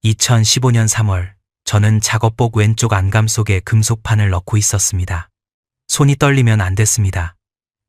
2015년 3월, 저는 작업복 왼쪽 안감 속에 금속판을 넣고 있었습니다. 손이 떨리면 안 됐습니다.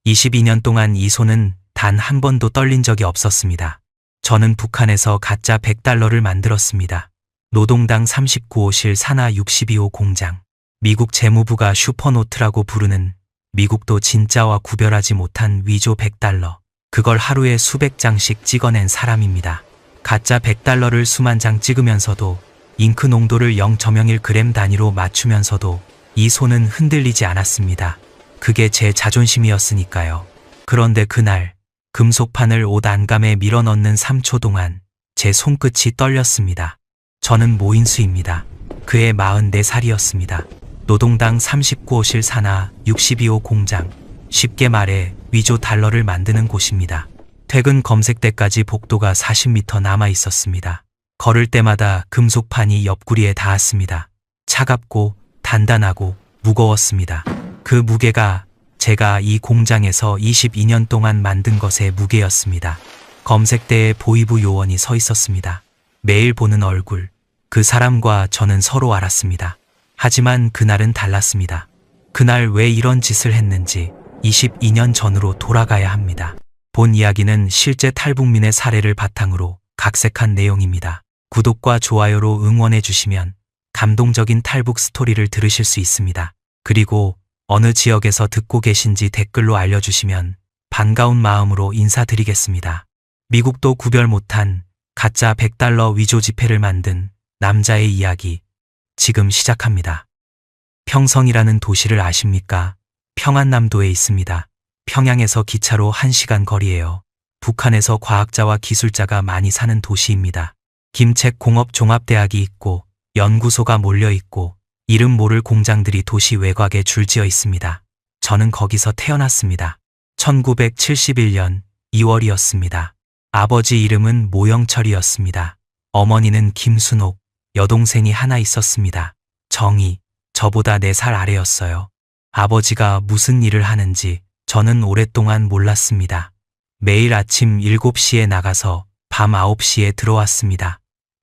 22년 동안 이 손은 단 한 번도 떨린 적이 없었습니다. 저는 북한에서 가짜 $100를 만들었습니다. 노동당 39호실 산하 62호 공장. 미국 재무부가 슈퍼노트라고 부르는 미국도 진짜와 구별하지 못한 위조 $100. 그걸 하루에 수백 장씩 찍어낸 사람입니다. 가짜 $100를 수만 장 찍으면서도 잉크 농도를 0.01g 단위로 맞추면서도 이 손은 흔들리지 않았습니다. 그게 제 자존심이었으니까요. 그런데 그날 금속판을 옷 안감에 밀어 넣는 3초 동안 제 손끝이 떨렸습니다. 저는 모인수입니다. 그해 44살이었습니다. 노동당 39호실 산하 62호 공장. 쉽게 말해 위조 달러를 만드는 곳입니다. 퇴근 검색대까지 복도가 40m 남아 있었습니다. 걸을 때마다 금속판이 옆구리에 닿았습니다. 차갑고 단단하고 무거웠습니다. 그 무게가 제가 이 공장에서 22년 동안 만든 것의 무게였습니다. 검색대에 보이부 요원이 서 있었습니다. 매일 보는 얼굴, 그 사람과 저는 서로 알았습니다. 하지만 그날은 달랐습니다. 그날 왜 이런 짓을 했는지 22년 전으로 돌아가야 합니다. 본 이야기는 실제 탈북민의 사례를 바탕으로 각색한 내용입니다. 구독과 좋아요로 응원해 주시면 감동적인 탈북 스토리를 들으실 수 있습니다. 그리고 어느 지역에서 듣고 계신지 댓글로 알려주시면 반가운 마음으로 인사드리겠습니다. 미국도 구별 못한 가짜 $100 위조 지폐를 만든 남자의 이야기 지금 시작합니다. 평성이라는 도시를 아십니까? 평안남도에 있습니다. 평양에서 기차로 1시간 거리예요. 북한에서 과학자와 기술자가 많이 사는 도시입니다. 김책공업종합대학이 있고 연구소가 몰려 있고 이름 모를 공장들이 도시 외곽에 줄지어 있습니다. 저는 거기서 태어났습니다. 1971년 2월이었습니다. 아버지 이름은 모영철이었습니다. 어머니는 김순옥, 여동생이 하나 있었습니다. 정희, 저보다 4살 아래였어요. 아버지가 무슨 일을 하는지 저는 오랫동안 몰랐습니다. 매일 아침 7시에 나가서 밤 9시에 들어왔습니다.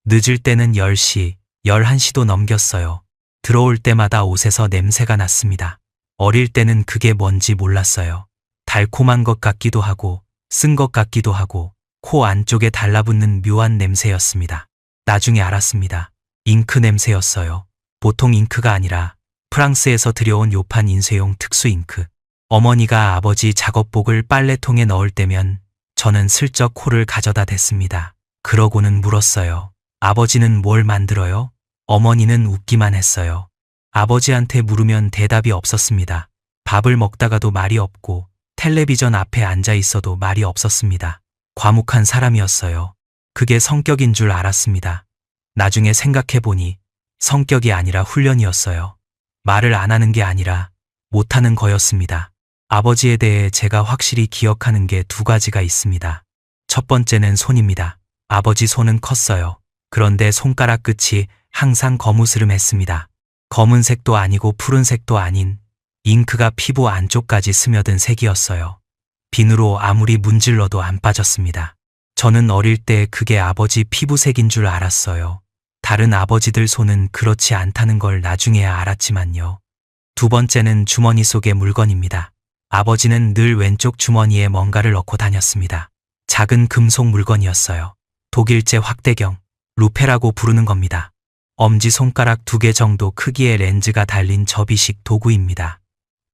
늦을 때는 10시, 11시도 넘겼어요. 들어올 때마다 옷에서 냄새가 났습니다. 어릴 때는 그게 뭔지 몰랐어요. 달콤한 것 같기도 하고 쓴 것 같기도 하고 코 안쪽에 달라붙는 묘한 냄새였습니다. 나중에 알았습니다. 잉크 냄새였어요. 보통 잉크가 아니라 프랑스에서 들여온 요판 인쇄용 특수 잉크. 어머니가 아버지 작업복을 빨래통에 넣을 때면 저는 슬쩍 코를 가져다 댔습니다. 그러고는 물었어요. 아버지는 뭘 만들어요? 어머니는 웃기만 했어요. 아버지한테 물으면 대답이 없었습니다. 밥을 먹다가도 말이 없고 텔레비전 앞에 앉아 있어도 말이 없었습니다. 과묵한 사람이었어요. 그게 성격인 줄 알았습니다. 나중에 생각해보니 성격이 아니라 훈련이었어요. 말을 안 하는 게 아니라 못하는 거였습니다. 아버지에 대해 제가 확실히 기억하는 게 2가지가 있습니다. 첫 번째는 손입니다. 아버지 손은 컸어요. 그런데 손가락 끝이 항상 거무스름했습니다. 검은색도 아니고 푸른색도 아닌 잉크가 피부 안쪽까지 스며든 색이었어요. 비누로 아무리 문질러도 안 빠졌습니다. 저는 어릴 때 그게 아버지 피부색인 줄 알았어요. 다른 아버지들 손은 그렇지 않다는 걸 나중에야 알았지만요. 2번째는 주머니 속의 물건입니다. 아버지는 늘 왼쪽 주머니에 뭔가를 넣고 다녔습니다. 작은 금속 물건이었어요. 독일제 확대경, 루페라고 부르는 겁니다. 엄지손가락 2개 정도 크기의 렌즈가 달린 접이식 도구입니다.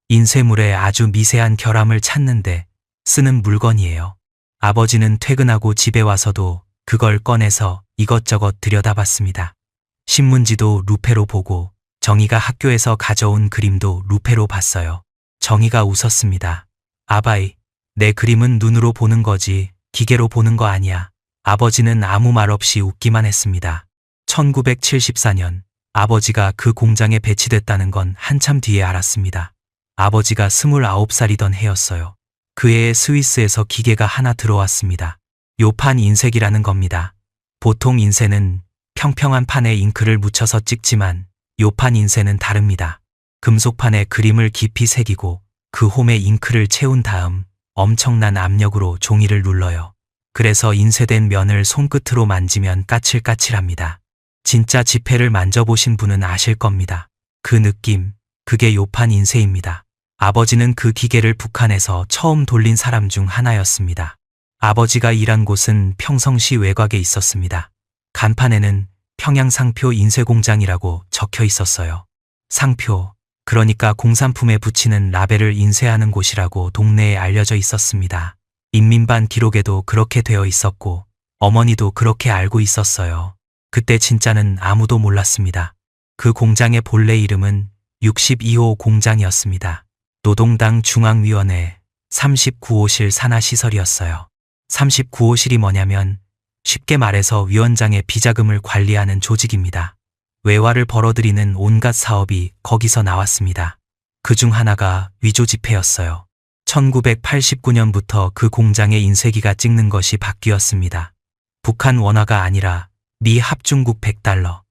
인쇄물에 아주 미세한 결함을 찾는데 쓰는 물건이에요. 아버지는 퇴근하고 집에 와서도 그걸 꺼내서 이것저것 들여다봤습니다. 신문지도 루페로 보고 정희가 학교에서 가져온 그림도 루페로 봤어요. 정희가 웃었습니다. 아바이, 내 그림은 눈으로 보는 거지 기계로 보는 거 아니야. 아버지는 아무 말 없이 웃기만 했습니다. 1974년 아버지가 그 공장에 배치됐다는 건 한참 뒤에 알았습니다. 아버지가 29살이던 해였어요. 그 해에 스위스에서 기계가 하나 들어왔습니다. 요판 인쇄기라는 겁니다. 보통 인쇄는 평평한 판에 잉크를 묻혀서 찍지만 요판 인쇄는 다릅니다. 금속판에 그림을 깊이 새기고 그 홈에 잉크를 채운 다음 엄청난 압력으로 종이를 눌러요. 그래서 인쇄된 면을 손끝으로 만지면 까칠까칠합니다. 진짜 지폐를 만져보신 분은 아실 겁니다. 그 느낌, 그게 요판 인쇄입니다. 아버지는 그 기계를 북한에서 처음 돌린 사람 중 하나였습니다. 아버지가 일한 곳은 평성시 외곽에 있었습니다. 간판에는 평양상표 인쇄공장이라고 적혀 있었어요. 상표, 그러니까 공산품에 붙이는 라벨을 인쇄하는 곳이라고 동네에 알려져 있었습니다. 인민반 기록에도 그렇게 되어 있었고 어머니도 그렇게 알고 있었어요. 그때 진짜는 아무도 몰랐습니다. 그 공장의 본래 이름은 62호 공장이었습니다. 노동당 중앙위원회 39호실 산하시설이었어요. 39호실이 뭐냐면 쉽게 말해서 위원장의 비자금을 관리하는 조직입니다. 외화를 벌어들이는 온갖 사업이 거기서 나왔습니다. 그중 하나가 위조지폐였어요. 1989년부터 그 공장의 인쇄기가 찍는 것이 바뀌었습니다. 북한 원화가 아니라 미 합중국 100달러.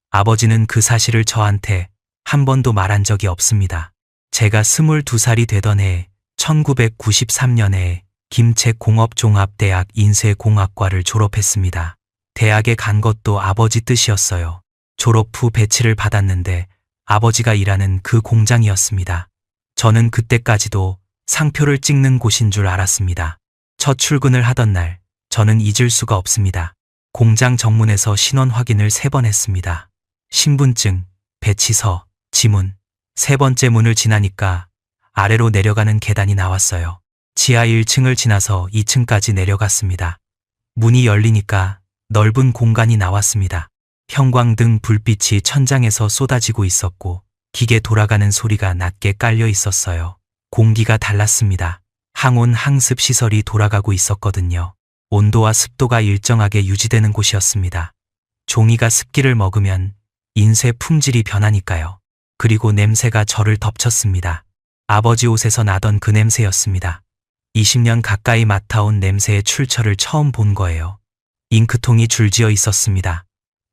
아버지는 그 사실을 저한테 한 번도 말한 적이 없습니다. 제가 22살이 되던 해 1993년에 김책공업종합대학 인쇄공학과를 졸업했습니다. 대학에 간 것도 아버지 뜻이었어요. 졸업 후 배치를 받았는데 아버지가 일하는 그 공장이었습니다. 저는 그때까지도 상표를 찍는 곳인 줄 알았습니다. 첫 출근을 하던 날, 저는 잊을 수가 없습니다. 공장 정문에서 신원 확인을 3번 했습니다. 신분증, 배치서, 지문. 3번째 문을 지나니까 아래로 내려가는 계단이 나왔어요. 지하 1층을 지나서 2층까지 내려갔습니다. 문이 열리니까 넓은 공간이 나왔습니다. 형광등 불빛이 천장에서 쏟아지고 있었고 기계 돌아가는 소리가 낮게 깔려 있었어요. 공기가 달랐습니다. 항온 항습 시설이 돌아가고 있었거든요. 온도와 습도가 일정하게 유지되는 곳이었습니다. 종이가 습기를 먹으면 인쇄 품질이 변하니까요. 그리고 냄새가 저를 덮쳤습니다. 아버지 옷에서 나던 그 냄새였습니다. 20년 가까이 맡아온 냄새의 출처를 처음 본 거예요. 잉크통이 줄지어 있었습니다.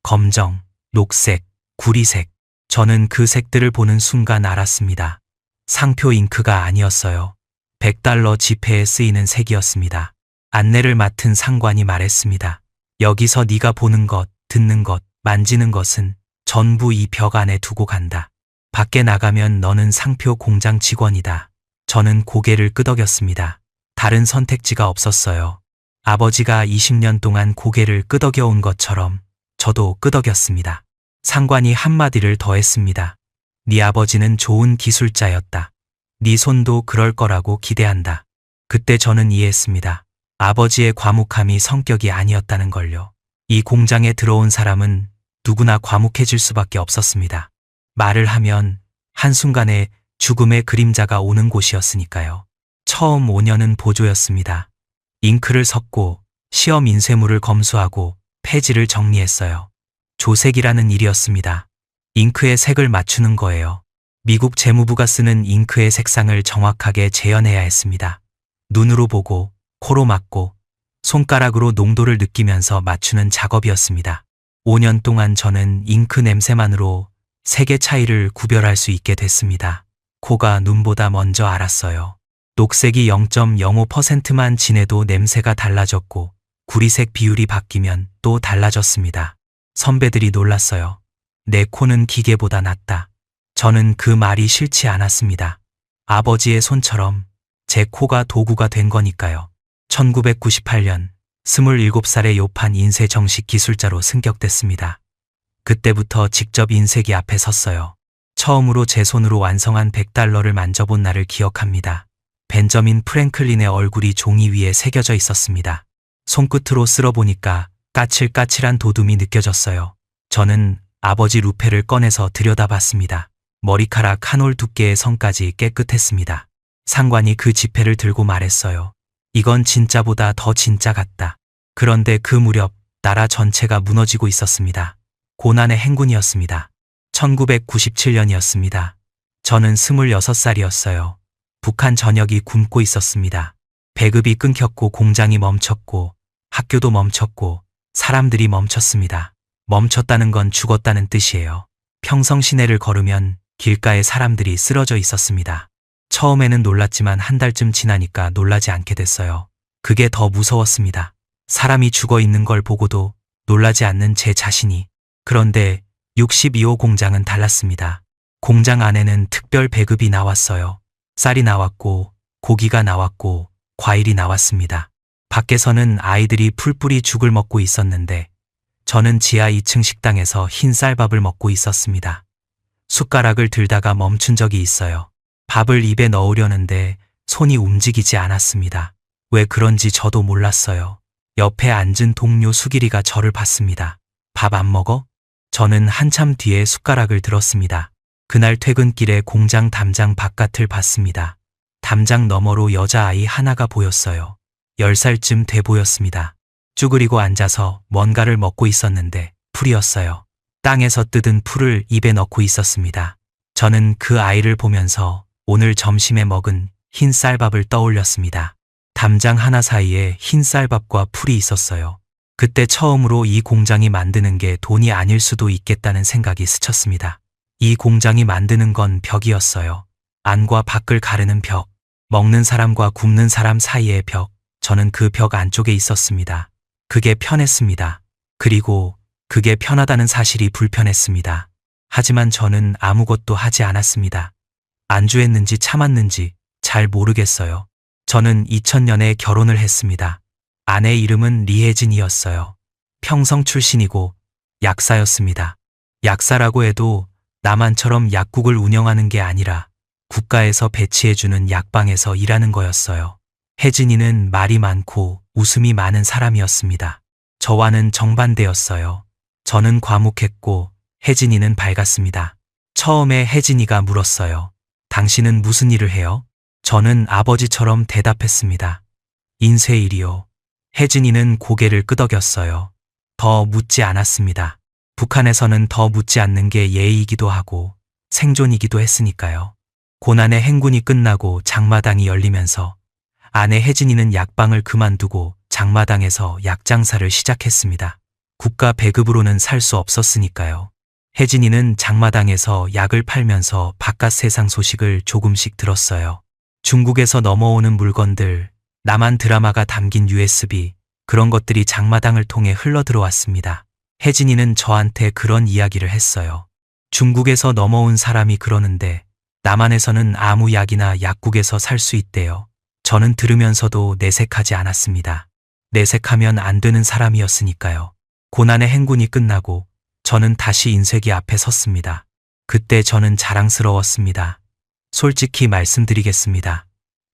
검정, 녹색, 구리색. 저는 그 색들을 보는 순간 알았습니다. 상표 잉크가 아니었어요. 100달러 지폐에 쓰이는 색이었습니다. 안내를 맡은 상관이 말했습니다. 여기서 네가 보는 것, 듣는 것, 만지는 것은 전부 이 벽 안에 두고 간다. 밖에 나가면 너는 상표 공장 직원이다. 저는 고개를 끄덕였습니다. 다른 선택지가 없었어요. 아버지가 20년 동안 고개를 끄덕여온 것처럼 저도 끄덕였습니다. 상관이 한마디를 더 했습니다. 네 아버지는 좋은 기술자였다. 네 손도 그럴 거라고 기대한다. 그때 저는 이해했습니다. 아버지의 과묵함이 성격이 아니었다는 걸요. 이 공장에 들어온 사람은 누구나 과묵해질 수밖에 없었습니다. 말을 하면 한순간에 죽음의 그림자가 오는 곳이었으니까요. 처음 5년은 보조였습니다. 잉크를 섞고 시험 인쇄물을 검수하고 폐지를 정리했어요. 조색이라는 일이었습니다. 잉크의 색을 맞추는 거예요. 미국 재무부가 쓰는 잉크의 색상을 정확하게 재현해야 했습니다. 눈으로 보고, 코로 맡고, 손가락으로 농도를 느끼면서 맞추는 작업이었습니다. 5년 동안 저는 잉크 냄새만으로 색의 차이를 구별할 수 있게 됐습니다. 코가 눈보다 먼저 알았어요. 녹색이 0.05%만 지내도 냄새가 달라졌고 구리색 비율이 바뀌면 또 달라졌습니다. 선배들이 놀랐어요. 내 코는 기계보다 낫다. 저는 그 말이 싫지 않았습니다. 아버지의 손처럼 제 코가 도구가 된 거니까요. 1998년 27살의 요판 인쇄 정식 기술자로 승격됐습니다. 그때부터 직접 인쇄기 앞에 섰어요. 처음으로 제 손으로 완성한 100달러를 만져본 날을 기억합니다. 벤저민 프랭클린의 얼굴이 종이 위에 새겨져 있었습니다. 손끝으로 쓸어보니까 까칠까칠한 도둠이 느껴졌어요. 저는 아버지 루페를 꺼내서 들여다봤습니다. 머리카락 한 올 두께의 선까지 깨끗했습니다. 상관이 그 지폐를 들고 말했어요. 이건 진짜보다 더 진짜 같다. 그런데 그 무렵 나라 전체가 무너지고 있었습니다. 고난의 행군이었습니다. 1997년이었습니다. 저는 26살이었어요. 북한 전역이 굶고 있었습니다. 배급이 끊겼고 공장이 멈췄고 학교도 멈췄고 사람들이 멈췄습니다. 멈췄다는 건 죽었다는 뜻이에요. 평성 시내를 걸으면 길가에 사람들이 쓰러져 있었습니다. 처음에는 놀랐지만 한 달쯤 지나니까 놀라지 않게 됐어요. 그게 더 무서웠습니다. 사람이 죽어 있는 걸 보고도 놀라지 않는 제 자신이. 그런데 62호 공장은 달랐습니다. 공장 안에는 특별 배급이 나왔어요. 쌀이 나왔고, 고기가 나왔고, 과일이 나왔습니다. 밖에서는 아이들이 풀뿌리 죽을 먹고 있었는데, 저는 지하 2층 식당에서 흰 쌀밥을 먹고 있었습니다. 숟가락을 들다가 멈춘 적이 있어요. 밥을 입에 넣으려는데 손이 움직이지 않았습니다. 왜 그런지 저도 몰랐어요. 옆에 앉은 동료 수길이가 저를 봤습니다. 밥 안 먹어? 저는 한참 뒤에 숟가락을 들었습니다. 그날 퇴근길에 공장 담장 바깥을 봤습니다. 담장 너머로 여자아이 하나가 보였어요. 10살쯤 돼 보였습니다. 쭈그리고 앉아서 뭔가를 먹고 있었는데 풀이었어요. 땅에서 뜯은 풀을 입에 넣고 있었습니다. 저는 그 아이를 보면서 오늘 점심에 먹은 흰 쌀밥을 떠올렸습니다. 담장 하나 사이에 흰 쌀밥과 풀이 있었어요. 그때 처음으로 이 공장이 만드는 게 돈이 아닐 수도 있겠다는 생각이 스쳤습니다. 이 공장이 만드는 건 벽이었어요. 안과 밖을 가르는 벽, 먹는 사람과 굽는 사람 사이의 벽, 저는 그 벽 안쪽에 있었습니다. 그게 편했습니다. 그리고 그게 편하다는 사실이 불편했습니다. 하지만 저는 아무것도 하지 않았습니다. 안주했는지 참았는지 잘 모르겠어요. 저는 2000년에 결혼을 했습니다. 아내 이름은 리혜진이었어요. 평성 출신이고 약사였습니다. 약사라고 해도 남한처럼 약국을 운영하는 게 아니라 국가에서 배치해주는 약방에서 일하는 거였어요. 혜진이는 말이 많고 웃음이 많은 사람이었습니다. 저와는 정반대였어요. 저는 과묵했고 혜진이는 밝았습니다. 처음에 혜진이가 물었어요. 당신은 무슨 일을 해요? 저는 아버지처럼 대답했습니다. 인쇄일이요. 혜진이는 고개를 끄덕였어요. 더 묻지 않았습니다. 북한에서는 더 묻지 않는 게 예의이기도 하고 생존이기도 했으니까요. 고난의 행군이 끝나고 장마당이 열리면서 아내 혜진이는 약방을 그만두고 장마당에서 약장사를 시작했습니다. 국가 배급으로는 살 수 없었으니까요. 혜진이는 장마당에서 약을 팔면서 바깥 세상 소식을 조금씩 들었어요. 중국에서 넘어오는 물건들, 남한 드라마가 담긴 USB, 그런 것들이 장마당을 통해 흘러 들어왔습니다. 혜진이는 저한테 그런 이야기를 했어요. 중국에서 넘어온 사람이 그러는데 남한에서는 아무 약이나 약국에서 살 수 있대요. 저는 들으면서도 내색하지 않았습니다. 내색하면 안 되는 사람이었으니까요. 고난의 행군이 끝나고 저는 다시 인쇄기 앞에 섰습니다. 그때 저는 자랑스러웠습니다. 솔직히 말씀드리겠습니다.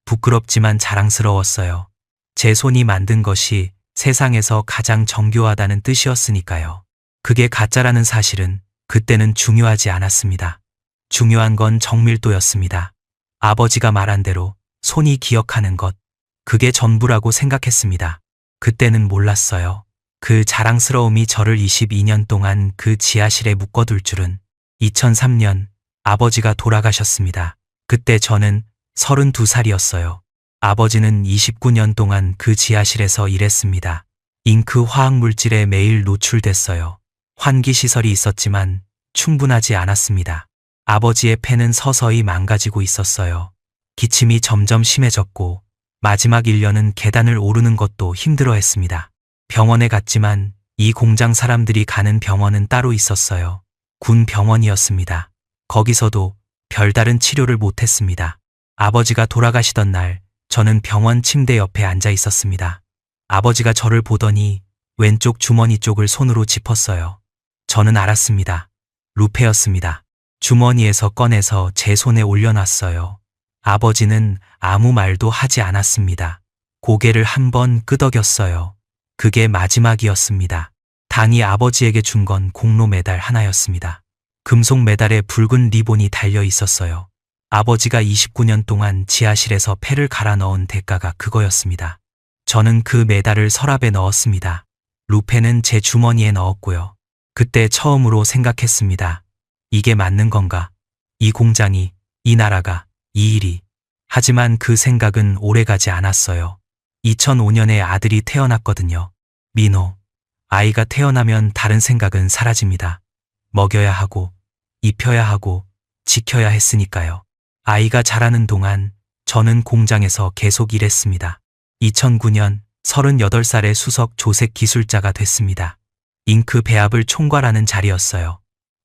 부끄럽지만 자랑스러웠어요. 제 손이 만든 것이 세상에서 가장 정교하다는 뜻이었으니까요. 그게 가짜라는 사실은 그때는 중요하지 않았습니다. 중요한 건 정밀도였습니다. 아버지가 말한 대로 손이 기억하는 것, 그게 전부라고 생각했습니다. 그때는 몰랐어요. 그 자랑스러움이 저를 22년 동안 그 지하실에 묶어둘 줄은. 2003년 아버지가 돌아가셨습니다. 그때 저는 32살이었어요. 아버지는 29년 동안 그 지하실에서 일했습니다. 잉크 화학물질에 매일 노출됐어요. 환기시설이 있었지만 충분하지 않았습니다. 아버지의 폐는 서서히 망가지고 있었어요. 기침이 점점 심해졌고 마지막 1년은 계단을 오르는 것도 힘들어했습니다. 병원에 갔지만 이 공장 사람들이 가는 병원은 따로 있었어요. 군 병원이었습니다. 거기서도 별다른 치료를 못했습니다. 아버지가 돌아가시던 날 저는 병원 침대 옆에 앉아 있었습니다. 아버지가 저를 보더니 왼쪽 주머니 쪽을 손으로 짚었어요. 저는 알았습니다. 루페였습니다. 주머니에서 꺼내서 제 손에 올려놨어요. 아버지는 아무 말도 하지 않았습니다. 고개를 한번 끄덕였어요. 그게 마지막이었습니다. 당이 아버지에게 준 건 공로 메달 하나였습니다. 금속 메달에 붉은 리본이 달려 있었어요. 아버지가 29년 동안 지하실에서 폐를 갈아 넣은 대가가 그거였습니다. 저는 그 메달을 서랍에 넣었습니다. 루페는 제 주머니에 넣었고요. 그때 처음으로 생각했습니다. 이게 맞는 건가? 이 공장이, 이 나라가, 이 일이. 하지만 그 생각은 오래가지 않았어요. 2005년에 아들이 태어났거든요. 민호. 아이가 태어나면 다른 생각은 사라집니다. 먹여야 하고, 입혀야 하고, 지켜야 했으니까요. 아이가 자라는 동안 저는 공장에서 계속 일했습니다. 2009년 38살의 수석 조색 기술자가 됐습니다. 잉크 배합을 총괄하는 자리였어요.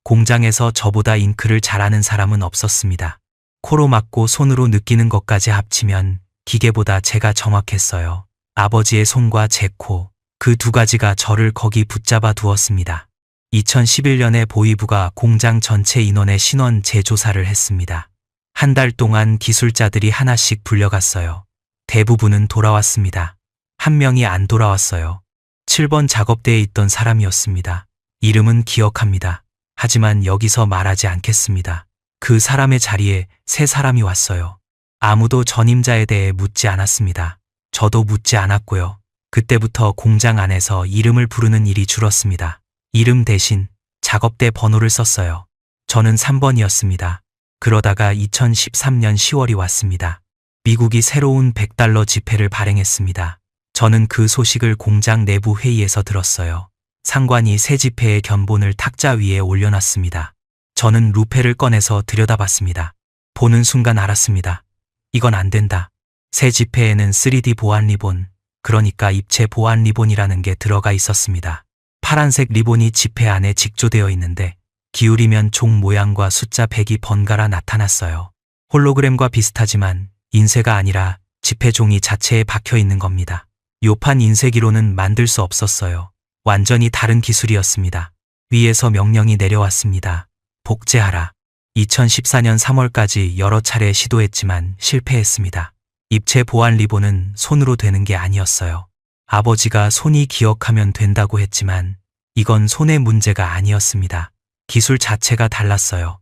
공장에서 저보다 잉크를 잘하는 사람은 없었습니다. 코로 맞고 손으로 느끼는 것까지 합치면 기계보다 제가 정확했어요. 아버지의 손과 제 코, 그 두 가지가 저를 거기 붙잡아 두었습니다. 2011년에 보이부가 공장 전체 인원의 신원 재조사를 했습니다. 한 달 동안 기술자들이 하나씩 불려갔어요. 대부분은 돌아왔습니다. 한 명이 안 돌아왔어요. 7번 작업대에 있던 사람이었습니다. 이름은 기억합니다. 하지만 여기서 말하지 않겠습니다. 그 사람의 자리에 새 사람이 왔어요. 아무도 전임자에 대해 묻지 않았습니다. 저도 묻지 않았고요. 그때부터 공장 안에서 이름을 부르는 일이 줄었습니다. 이름 대신 작업대 번호를 썼어요. 저는 3번이었습니다. 그러다가 2013년 10월이 왔습니다. 미국이 새로운 $100 지폐를 발행했습니다. 저는 그 소식을 공장 내부 회의에서 들었어요. 상관이 새 지폐의 견본을 탁자 위에 올려놨습니다. 저는 루페를 꺼내서 들여다봤습니다. 보는 순간 알았습니다. 이건 안 된다. 새 지폐에는 3D 보안 리본, 그러니까 입체 보안 리본이라는 게 들어가 있었습니다. 파란색 리본이 지폐 안에 직조되어 있는데 기울이면 종 모양과 숫자 100이 번갈아 나타났어요. 홀로그램과 비슷하지만 인쇄가 아니라 지폐 종이 자체에 박혀 있는 겁니다. 요판 인쇄기로는 만들 수 없었어요. 완전히 다른 기술이었습니다. 위에서 명령이 내려왔습니다. 복제하라. 2014년 3월까지 여러 차례 시도했지만 실패했습니다. 입체 보안 리본은 손으로 되는 게 아니었어요. 아버지가 손이 기억하면 된다고 했지만 이건 손의 문제가 아니었습니다. 기술 자체가 달랐어요.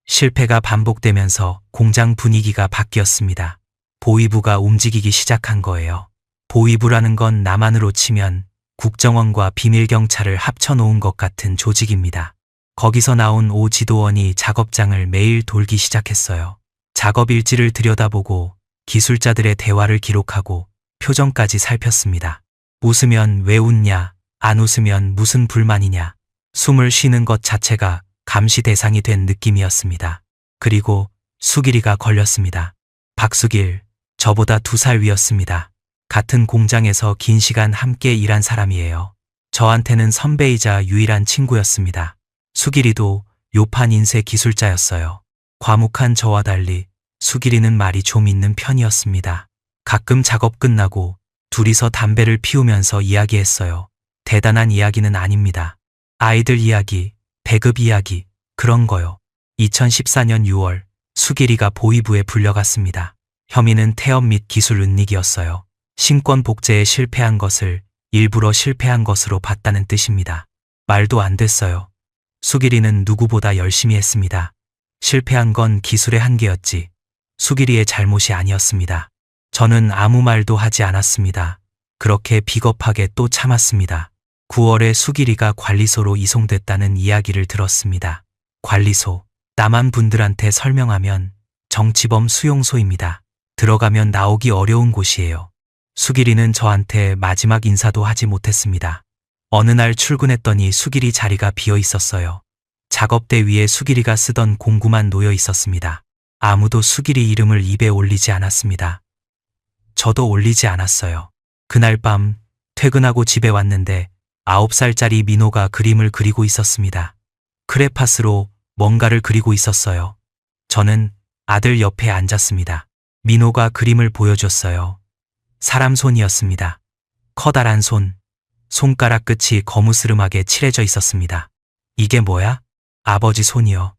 실패가 반복되면서 공장 분위기가 바뀌었습니다. 보위부가 움직이기 시작한 거예요. 보위부라는 건 남한으로 치면 국정원과 비밀경찰을 합쳐놓은 것 같은 조직입니다. 거기서 나온 오 지도원이 작업장을 매일 돌기 시작했어요. 작업 일지를 들여다보고 기술자들의 대화를 기록하고 표정까지 살폈습니다. 웃으면 왜 웃냐, 안 웃으면 무슨 불만이냐. 숨을 쉬는 것 자체가 감시 대상이 된 느낌이었습니다. 그리고 수길이가 걸렸습니다. 박수길, 저보다 2살 위였습니다. 같은 공장에서 긴 시간 함께 일한 사람이에요. 저한테는 선배이자 유일한 친구였습니다. 수길이도 요판 인쇄 기술자였어요. 과묵한 저와 달리 수길이는 말이 좀 있는 편이었습니다. 가끔 작업 끝나고 둘이서 담배를 피우면서 이야기했어요. 대단한 이야기는 아닙니다. 아이들 이야기, 배급 이야기, 그런 거요. 2014년 6월 수길이가 보위부에 불려갔습니다. 혐의는 태업 및 기술 은닉이었어요. 신권 복제에 실패한 것을 일부러 실패한 것으로 봤다는 뜻입니다. 말도 안 됐어요. 수길이는 누구보다 열심히 했습니다. 실패한 건 기술의 한계였지 수길이의 잘못이 아니었습니다. 저는 아무 말도 하지 않았습니다. 그렇게 비겁하게 또 참았습니다. 9월에 수길이가 관리소로 이송됐다는 이야기를 들었습니다. 관리소, 남한 분들한테 설명하면 정치범 수용소입니다. 들어가면 나오기 어려운 곳이에요. 수길이는 저한테 마지막 인사도 하지 못했습니다. 어느 날 출근했더니 수길이 자리가 비어 있었어요. 작업대 위에 수길이가 쓰던 공구만 놓여 있었습니다. 아무도 수길이 이름을 입에 올리지 않았습니다. 저도 올리지 않았어요. 그날 밤 퇴근하고 집에 왔는데 9살짜리 민호가 그림을 그리고 있었습니다. 크레파스로 뭔가를 그리고 있었어요. 저는 아들 옆에 앉았습니다. 민호가 그림을 보여줬어요. 사람 손이었습니다. 커다란 손, 손가락 끝이 거무스름하게 칠해져 있었습니다. 이게 뭐야? 아버지 손이요.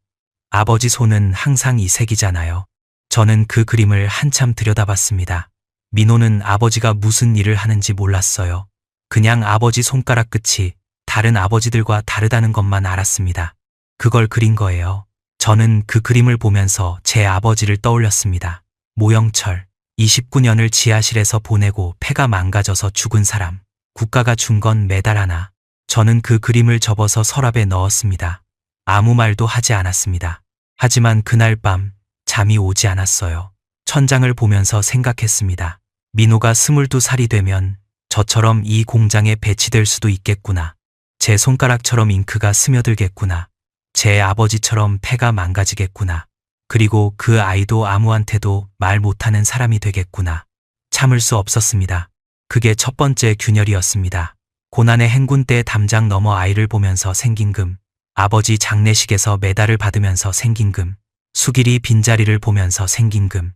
아버지 손은 항상 이 색이잖아요. 저는 그 그림을 한참 들여다봤습니다. 민호는 아버지가 무슨 일을 하는지 몰랐어요. 그냥 아버지 손가락 끝이 다른 아버지들과 다르다는 것만 알았습니다. 그걸 그린 거예요. 저는 그 그림을 보면서 제 아버지를 떠올렸습니다. 모영철, 29년을 지하실에서 보내고 폐가 망가져서 죽은 사람. 국가가 준 건 메달 하나. 저는 그 그림을 접어서 서랍에 넣었습니다. 아무 말도 하지 않았습니다. 하지만 그날 밤 잠이 오지 않았어요. 천장을 보면서 생각했습니다. 민호가 22살이 되면 저처럼 이 공장에 배치될 수도 있겠구나. 제 손가락처럼 잉크가 스며들겠구나. 제 아버지처럼 폐가 망가지겠구나. 그리고 그 아이도 아무한테도 말 못하는 사람이 되겠구나. 참을 수 없었습니다. 그게 첫 번째 균열이었습니다. 고난의 행군 때 담장 넘어 아이를 보면서 생긴 금, 아버지 장례식에서 메달을 받으면서 생긴 금, 수길이 빈자리를 보면서 생긴 금.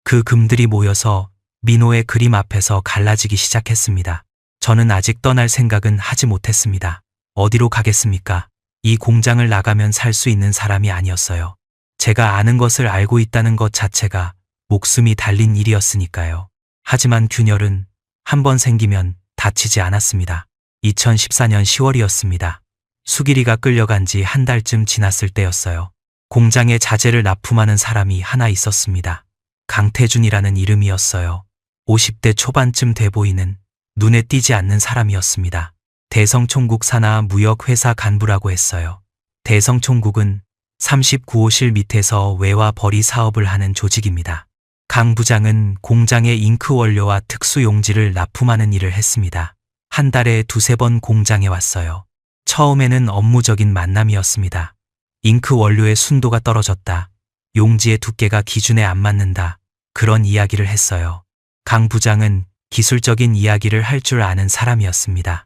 그 금들이 모여서 민호의 그림 앞에서 갈라지기 시작했습니다. 저는 아직 떠날 생각은 하지 못했습니다. 어디로 가겠습니까? 이 공장을 나가면 살 수 있는 사람이 아니었어요. 제가 아는 것을 알고 있다는 것 자체가 목숨이 달린 일이었으니까요. 하지만 균열은 한 번 생기면 다치지 않았습니다. 2014년 10월이었습니다. 수길이가 끌려간 지 한 달쯤 지났을 때였어요. 공장에 자재를 납품하는 사람이 하나 있었습니다. 강태준이라는 이름이었어요. 50대 초반쯤 돼 보이는 눈에 띄지 않는 사람이었습니다. 대성총국 산하 무역회사 간부라고 했어요. 대성총국은 39호실 밑에서 외화 벌이 사업을 하는 조직입니다. 강 부장은 공장에 잉크 원료와 특수 용지를 납품하는 일을 했습니다. 한 달에 두세 번 공장에 왔어요. 처음에는 업무적인 만남이었습니다. 잉크 원료의 순도가 떨어졌다. 용지의 두께가 기준에 안 맞는다. 그런 이야기를 했어요. 강 부장은 기술적인 이야기를 할 줄 아는 사람이었습니다.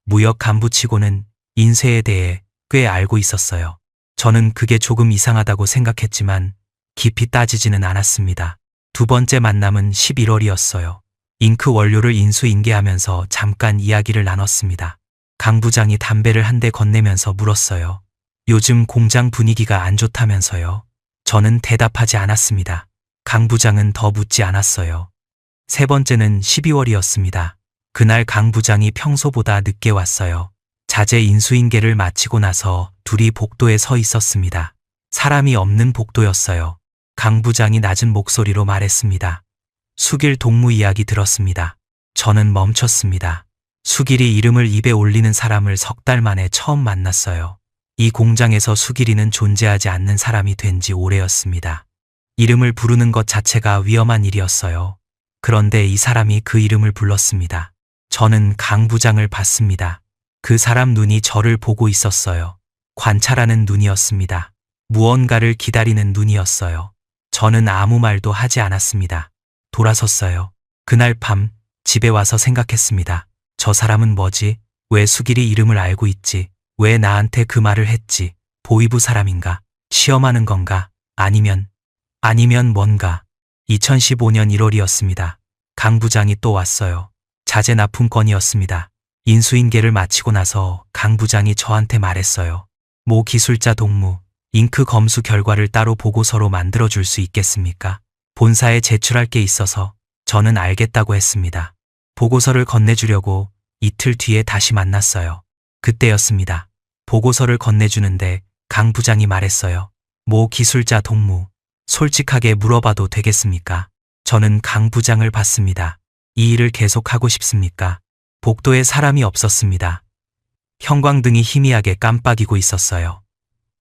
무역 간부치고는 인쇄에 대해 꽤 알고 있었어요. 저는 그게 조금 이상하다고 생각했지만 깊이 따지지는 않았습니다. 두 번째 만남은 11월이었어요. 잉크 원료를 인수인계하면서 잠깐 이야기를 나눴습니다. 강 부장이 담배를 한 대 건네면서 물었어요. 요즘 공장 분위기가 안 좋다면서요. 저는 대답하지 않았습니다. 강 부장은 더 묻지 않았어요. 세 번째는 12월이었습니다. 그날 강 부장이 평소보다 늦게 왔어요. 자재 인수인계를 마치고 나서 둘이 복도에 서 있었습니다. 사람이 없는 복도였어요. 강 부장이 낮은 목소리로 말했습니다. 수길 동무 이야기 들었습니다. 저는 멈췄습니다. 수길이 이름을 입에 올리는 사람을 석 달 만에 처음 만났어요. 이 공장에서 수길이는 존재하지 않는 사람이 된 지 오래였습니다. 이름을 부르는 것 자체가 위험한 일이었어요. 그런데 이 사람이 그 이름을 불렀습니다. 저는 강 부장을 봤습니다. 그 사람 눈이 저를 보고 있었어요. 관찰하는 눈이었습니다. 무언가를 기다리는 눈이었어요. 저는 아무 말도 하지 않았습니다. 돌아섰어요. 그날 밤 집에 와서 생각했습니다. 저 사람은 뭐지? 왜 수길이 이름을 알고 있지? 왜 나한테 그 말을 했지? 보위부 사람인가? 시험하는 건가? 아니면 뭔가? 2015년 1월이었습니다. 강 부장이 또 왔어요. 자재 납품 건이었습니다. 인수인계를 마치고 나서 강 부장이 저한테 말했어요. 모 기술자 동무, 잉크 검수 결과를 따로 보고서로 만들어줄 수 있겠습니까? 본사에 제출할 게 있어서. 저는 알겠다고 했습니다. 보고서를 건네주려고 이틀 뒤에 다시 만났어요. 그때였습니다. 보고서를 건네주는데 강 부장이 말했어요. 모 기술자 동무, 솔직하게 물어봐도 되겠습니까? 저는 강 부장을 봤습니다. 이 일을 계속하고 싶습니까? 복도에 사람이 없었습니다. 형광등이 희미하게 깜빡이고 있었어요.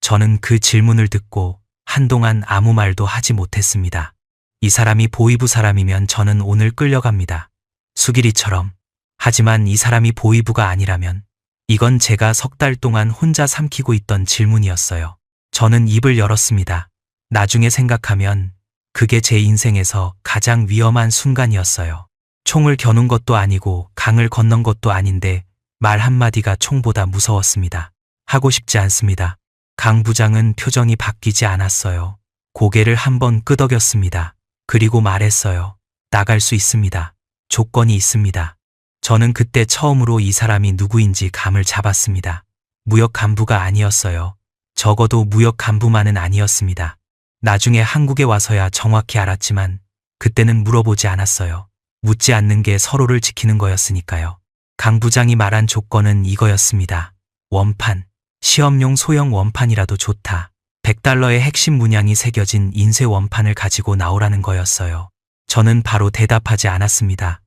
저는 그 질문을 듣고 한동안 아무 말도 하지 못했습니다. 이 사람이 보위부 사람이면 저는 오늘 끌려갑니다. 수길이처럼. 하지만 이 사람이 보위부가 아니라면 이건 제가 석 달 동안 혼자 삼키고 있던 질문이었어요. 저는 입을 열었습니다. 나중에 생각하면 그게 제 인생에서 가장 위험한 순간이었어요. 총을 겨눈 것도 아니고 강을 건넌 것도 아닌데 말 한마디가 총보다 무서웠습니다. 하고 싶지 않습니다. 강 부장은 표정이 바뀌지 않았어요. 고개를 한번 끄덕였습니다. 그리고 말했어요. 나갈 수 있습니다. 조건이 있습니다. 저는 그때 처음으로 이 사람이 누구인지 감을 잡았습니다. 무역 간부가 아니었어요. 적어도 무역 간부만은 아니었습니다. 나중에 한국에 와서야 정확히 알았지만 그때는 물어보지 않았어요. 묻지 않는 게 서로를 지키는 거였으니까요. 강 부장이 말한 조건은 이거였습니다. 원판, 시험용 소형 원판이라도 좋다. 100달러의 핵심 문양이 새겨진 인쇄 원판을 가지고 나오라는 거였어요. 저는 바로 대답하지 않았습니다.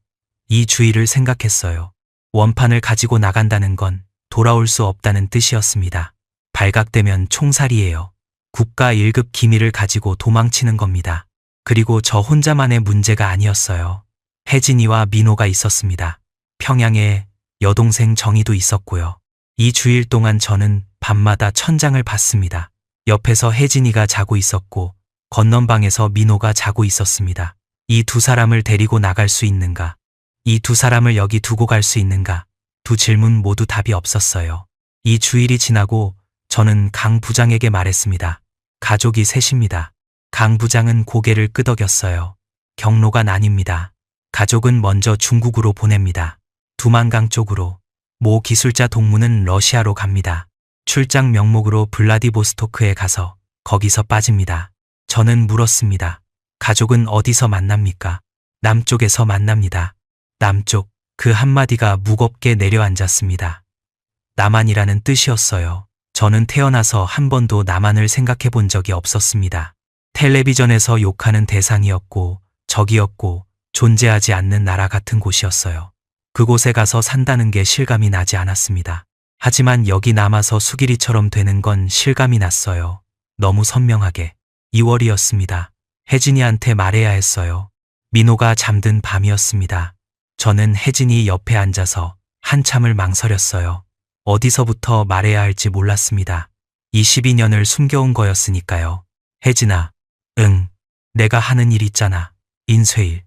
이 주의를 생각했어요. 원판을 가지고 나간다는 건 돌아올 수 없다는 뜻이었습니다. 발각되면 총살이에요. 국가 1급 기밀을 가지고 도망치는 겁니다. 그리고 저 혼자만의 문제가 아니었어요. 혜진이와 민호가 있었습니다. 평양에 여동생 정희도 있었고요. 이 주일 동안 저는 밤마다 천장을 봤습니다. 옆에서 혜진이가 자고 있었고 건넌방에서 민호가 자고 있었습니다. 이 두 사람을 데리고 나갈 수 있는가? 이 두 사람을 여기 두고 갈 수 있는가? 두 질문 모두 답이 없었어요. 이 주일이 지나고 저는 강 부장에게 말했습니다. 가족이 셋입니다. 강 부장은 고개를 끄덕였어요. 경로가 나뉩니다. 가족은 먼저 중국으로 보냅니다. 두만강 쪽으로. 모 기술자 동무는 러시아로 갑니다. 출장 명목으로 블라디보스토크에 가서 거기서 빠집니다. 저는 물었습니다. 가족은 어디서 만납니까? 남쪽에서 만납니다. 남쪽. 그 한마디가 무겁게 내려앉았습니다. 남한이라는 뜻이었어요. 저는 태어나서 한 번도 남한을 생각해 본 적이 없었습니다. 텔레비전에서 욕하는 대상이었고 적이었고 존재하지 않는 나라 같은 곳이었어요. 그곳에 가서 산다는 게 실감이 나지 않았습니다. 하지만 여기 남아서 수길이처럼 되는 건 실감이 났어요. 너무 선명하게. 2월이었습니다. 혜진이한테 말해야 했어요. 민호가 잠든 밤이었습니다. 저는 혜진이 옆에 앉아서 한참을 망설였어요. 어디서부터 말해야 할지 몰랐습니다. 22년을 숨겨온 거였으니까요. 혜진아, 응. 내가 하는 일 있잖아. 인쇄일.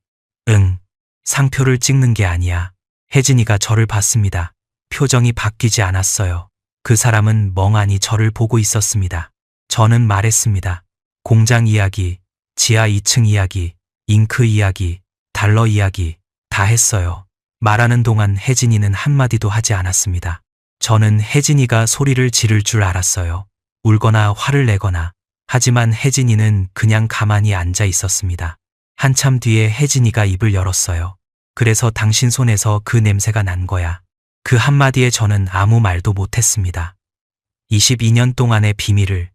응. 상표를 찍는 게 아니야. 혜진이가 저를 봤습니다. 표정이 바뀌지 않았어요. 그 사람은 멍하니 저를 보고 있었습니다. 저는 말했습니다. 공장 이야기, 지하 2층 이야기, 잉크 이야기, 달러 이야기 다 했어요. 말하는 동안 혜진이는 한마디도 하지 않았습니다. 저는 혜진이가 소리를 지를 줄 알았어요. 울거나 화를 내거나. 하지만 혜진이는 그냥 가만히 앉아 있었습니다. 한참 뒤에 혜진이가 입을 열었어요. 그래서 당신 손에서 그 냄새가 난 거야. 그 한마디에 저는 아무 말도 못했습니다. 22년 동안의 비밀을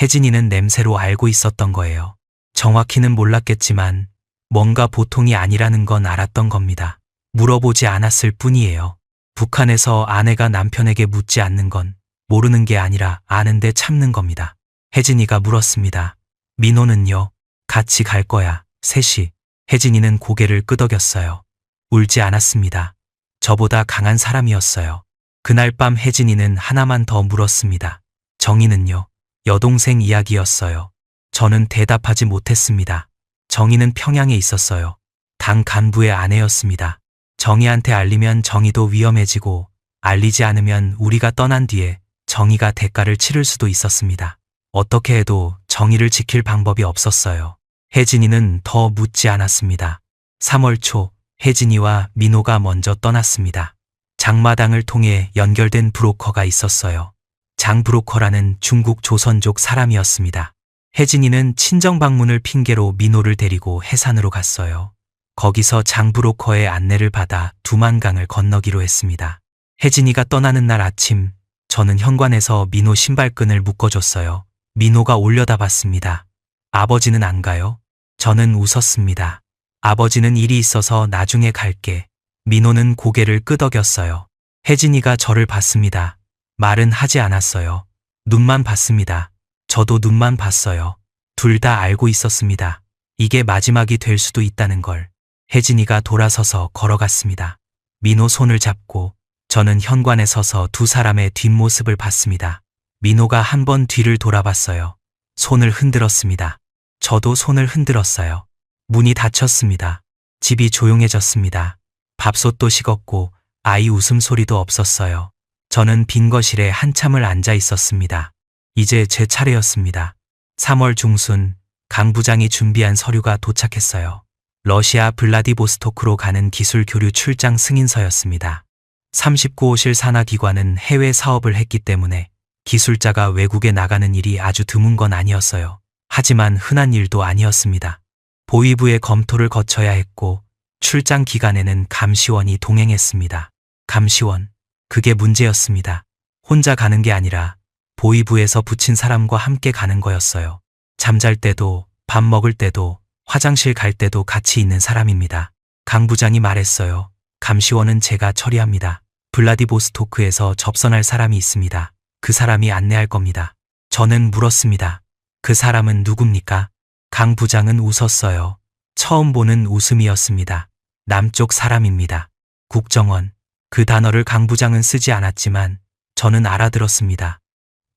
혜진이는 냄새로 알고 있었던 거예요. 정확히는 몰랐겠지만 뭔가 보통이 아니라는 건 알았던 겁니다. 물어보지 않았을 뿐이에요. 북한에서 아내가 남편에게 묻지 않는 건 모르는 게 아니라 아는데 참는 겁니다. 혜진이가 물었습니다. 민호는요? 같이 갈 거야. 셋이. 혜진이는 고개를 끄덕였어요. 울지 않았습니다. 저보다 강한 사람이었어요. 그날 밤 혜진이는 하나만 더 물었습니다. 정희는요? 여동생 이야기였어요. 저는 대답하지 못했습니다. 정희는 평양에 있었어요. 당 간부의 아내였습니다. 정희한테 알리면 정희도 위험해지고 알리지 않으면 우리가 떠난 뒤에 정희가 대가를 치를 수도 있었습니다. 어떻게 해도 정희를 지킬 방법이 없었어요. 혜진이는 더 묻지 않았습니다. 3월 초 혜진이와 민호가 먼저 떠났습니다. 장마당을 통해 연결된 브로커가 있었어요. 장 브로커라는 중국 조선족 사람이었습니다. 혜진이는 친정 방문을 핑계로 민호를 데리고 해산으로 갔어요. 거기서 장 브로커의 안내를 받아 두만강을 건너기로 했습니다. 혜진이가 떠나는 날 아침 저는 현관에서 민호 신발끈을 묶어줬어요. 민호가 올려다 봤습니다. 아버지는 안 가요? 저는 웃었습니다. 아버지는 일이 있어서 나중에 갈게. 민호는 고개를 끄덕였어요. 혜진이가 저를 봤습니다. 말은 하지 않았어요. 눈만 봤습니다. 저도 눈만 봤어요. 둘 다 알고 있었습니다. 이게 마지막이 될 수도 있다는 걸. 혜진이가 돌아서서 걸어갔습니다. 민호 손을 잡고 저는 현관에 서서 두 사람의 뒷모습을 봤습니다. 민호가 한 번 뒤를 돌아봤어요. 손을 흔들었습니다. 저도 손을 흔들었어요. 문이 닫혔습니다. 집이 조용해졌습니다. 밥솥도 식었고 아이 웃음소리도 없었어요. 저는 빈 거실에 한참을 앉아 있었습니다. 이제 제 차례였습니다. 3월 중순 강 부장이 준비한 서류가 도착했어요. 러시아 블라디보스토크로 가는 기술 교류 출장 승인서였습니다. 39호실 산하기관은 해외 사업을 했기 때문에 기술자가 외국에 나가는 일이 아주 드문 건 아니었어요. 하지만 흔한 일도 아니었습니다. 보위부의 검토를 거쳐야 했고 출장 기간에는 감시원이 동행했습니다. 감시원, 그게 문제였습니다. 혼자 가는 게 아니라 보위부에서 붙인 사람과 함께 가는 거였어요. 잠잘 때도, 밥 먹을 때도, 화장실 갈 때도 같이 있는 사람입니다. 강 부장이 말했어요. 감시원은 제가 처리합니다. 블라디보스토크에서 접선할 사람이 있습니다. 그 사람이 안내할 겁니다. 저는 물었습니다. 그 사람은 누굽니까? 강 부장은 웃었어요. 처음 보는 웃음이었습니다. 남쪽 사람입니다. 국정원. 그 단어를 강 부장은 쓰지 않았지만 저는 알아들었습니다.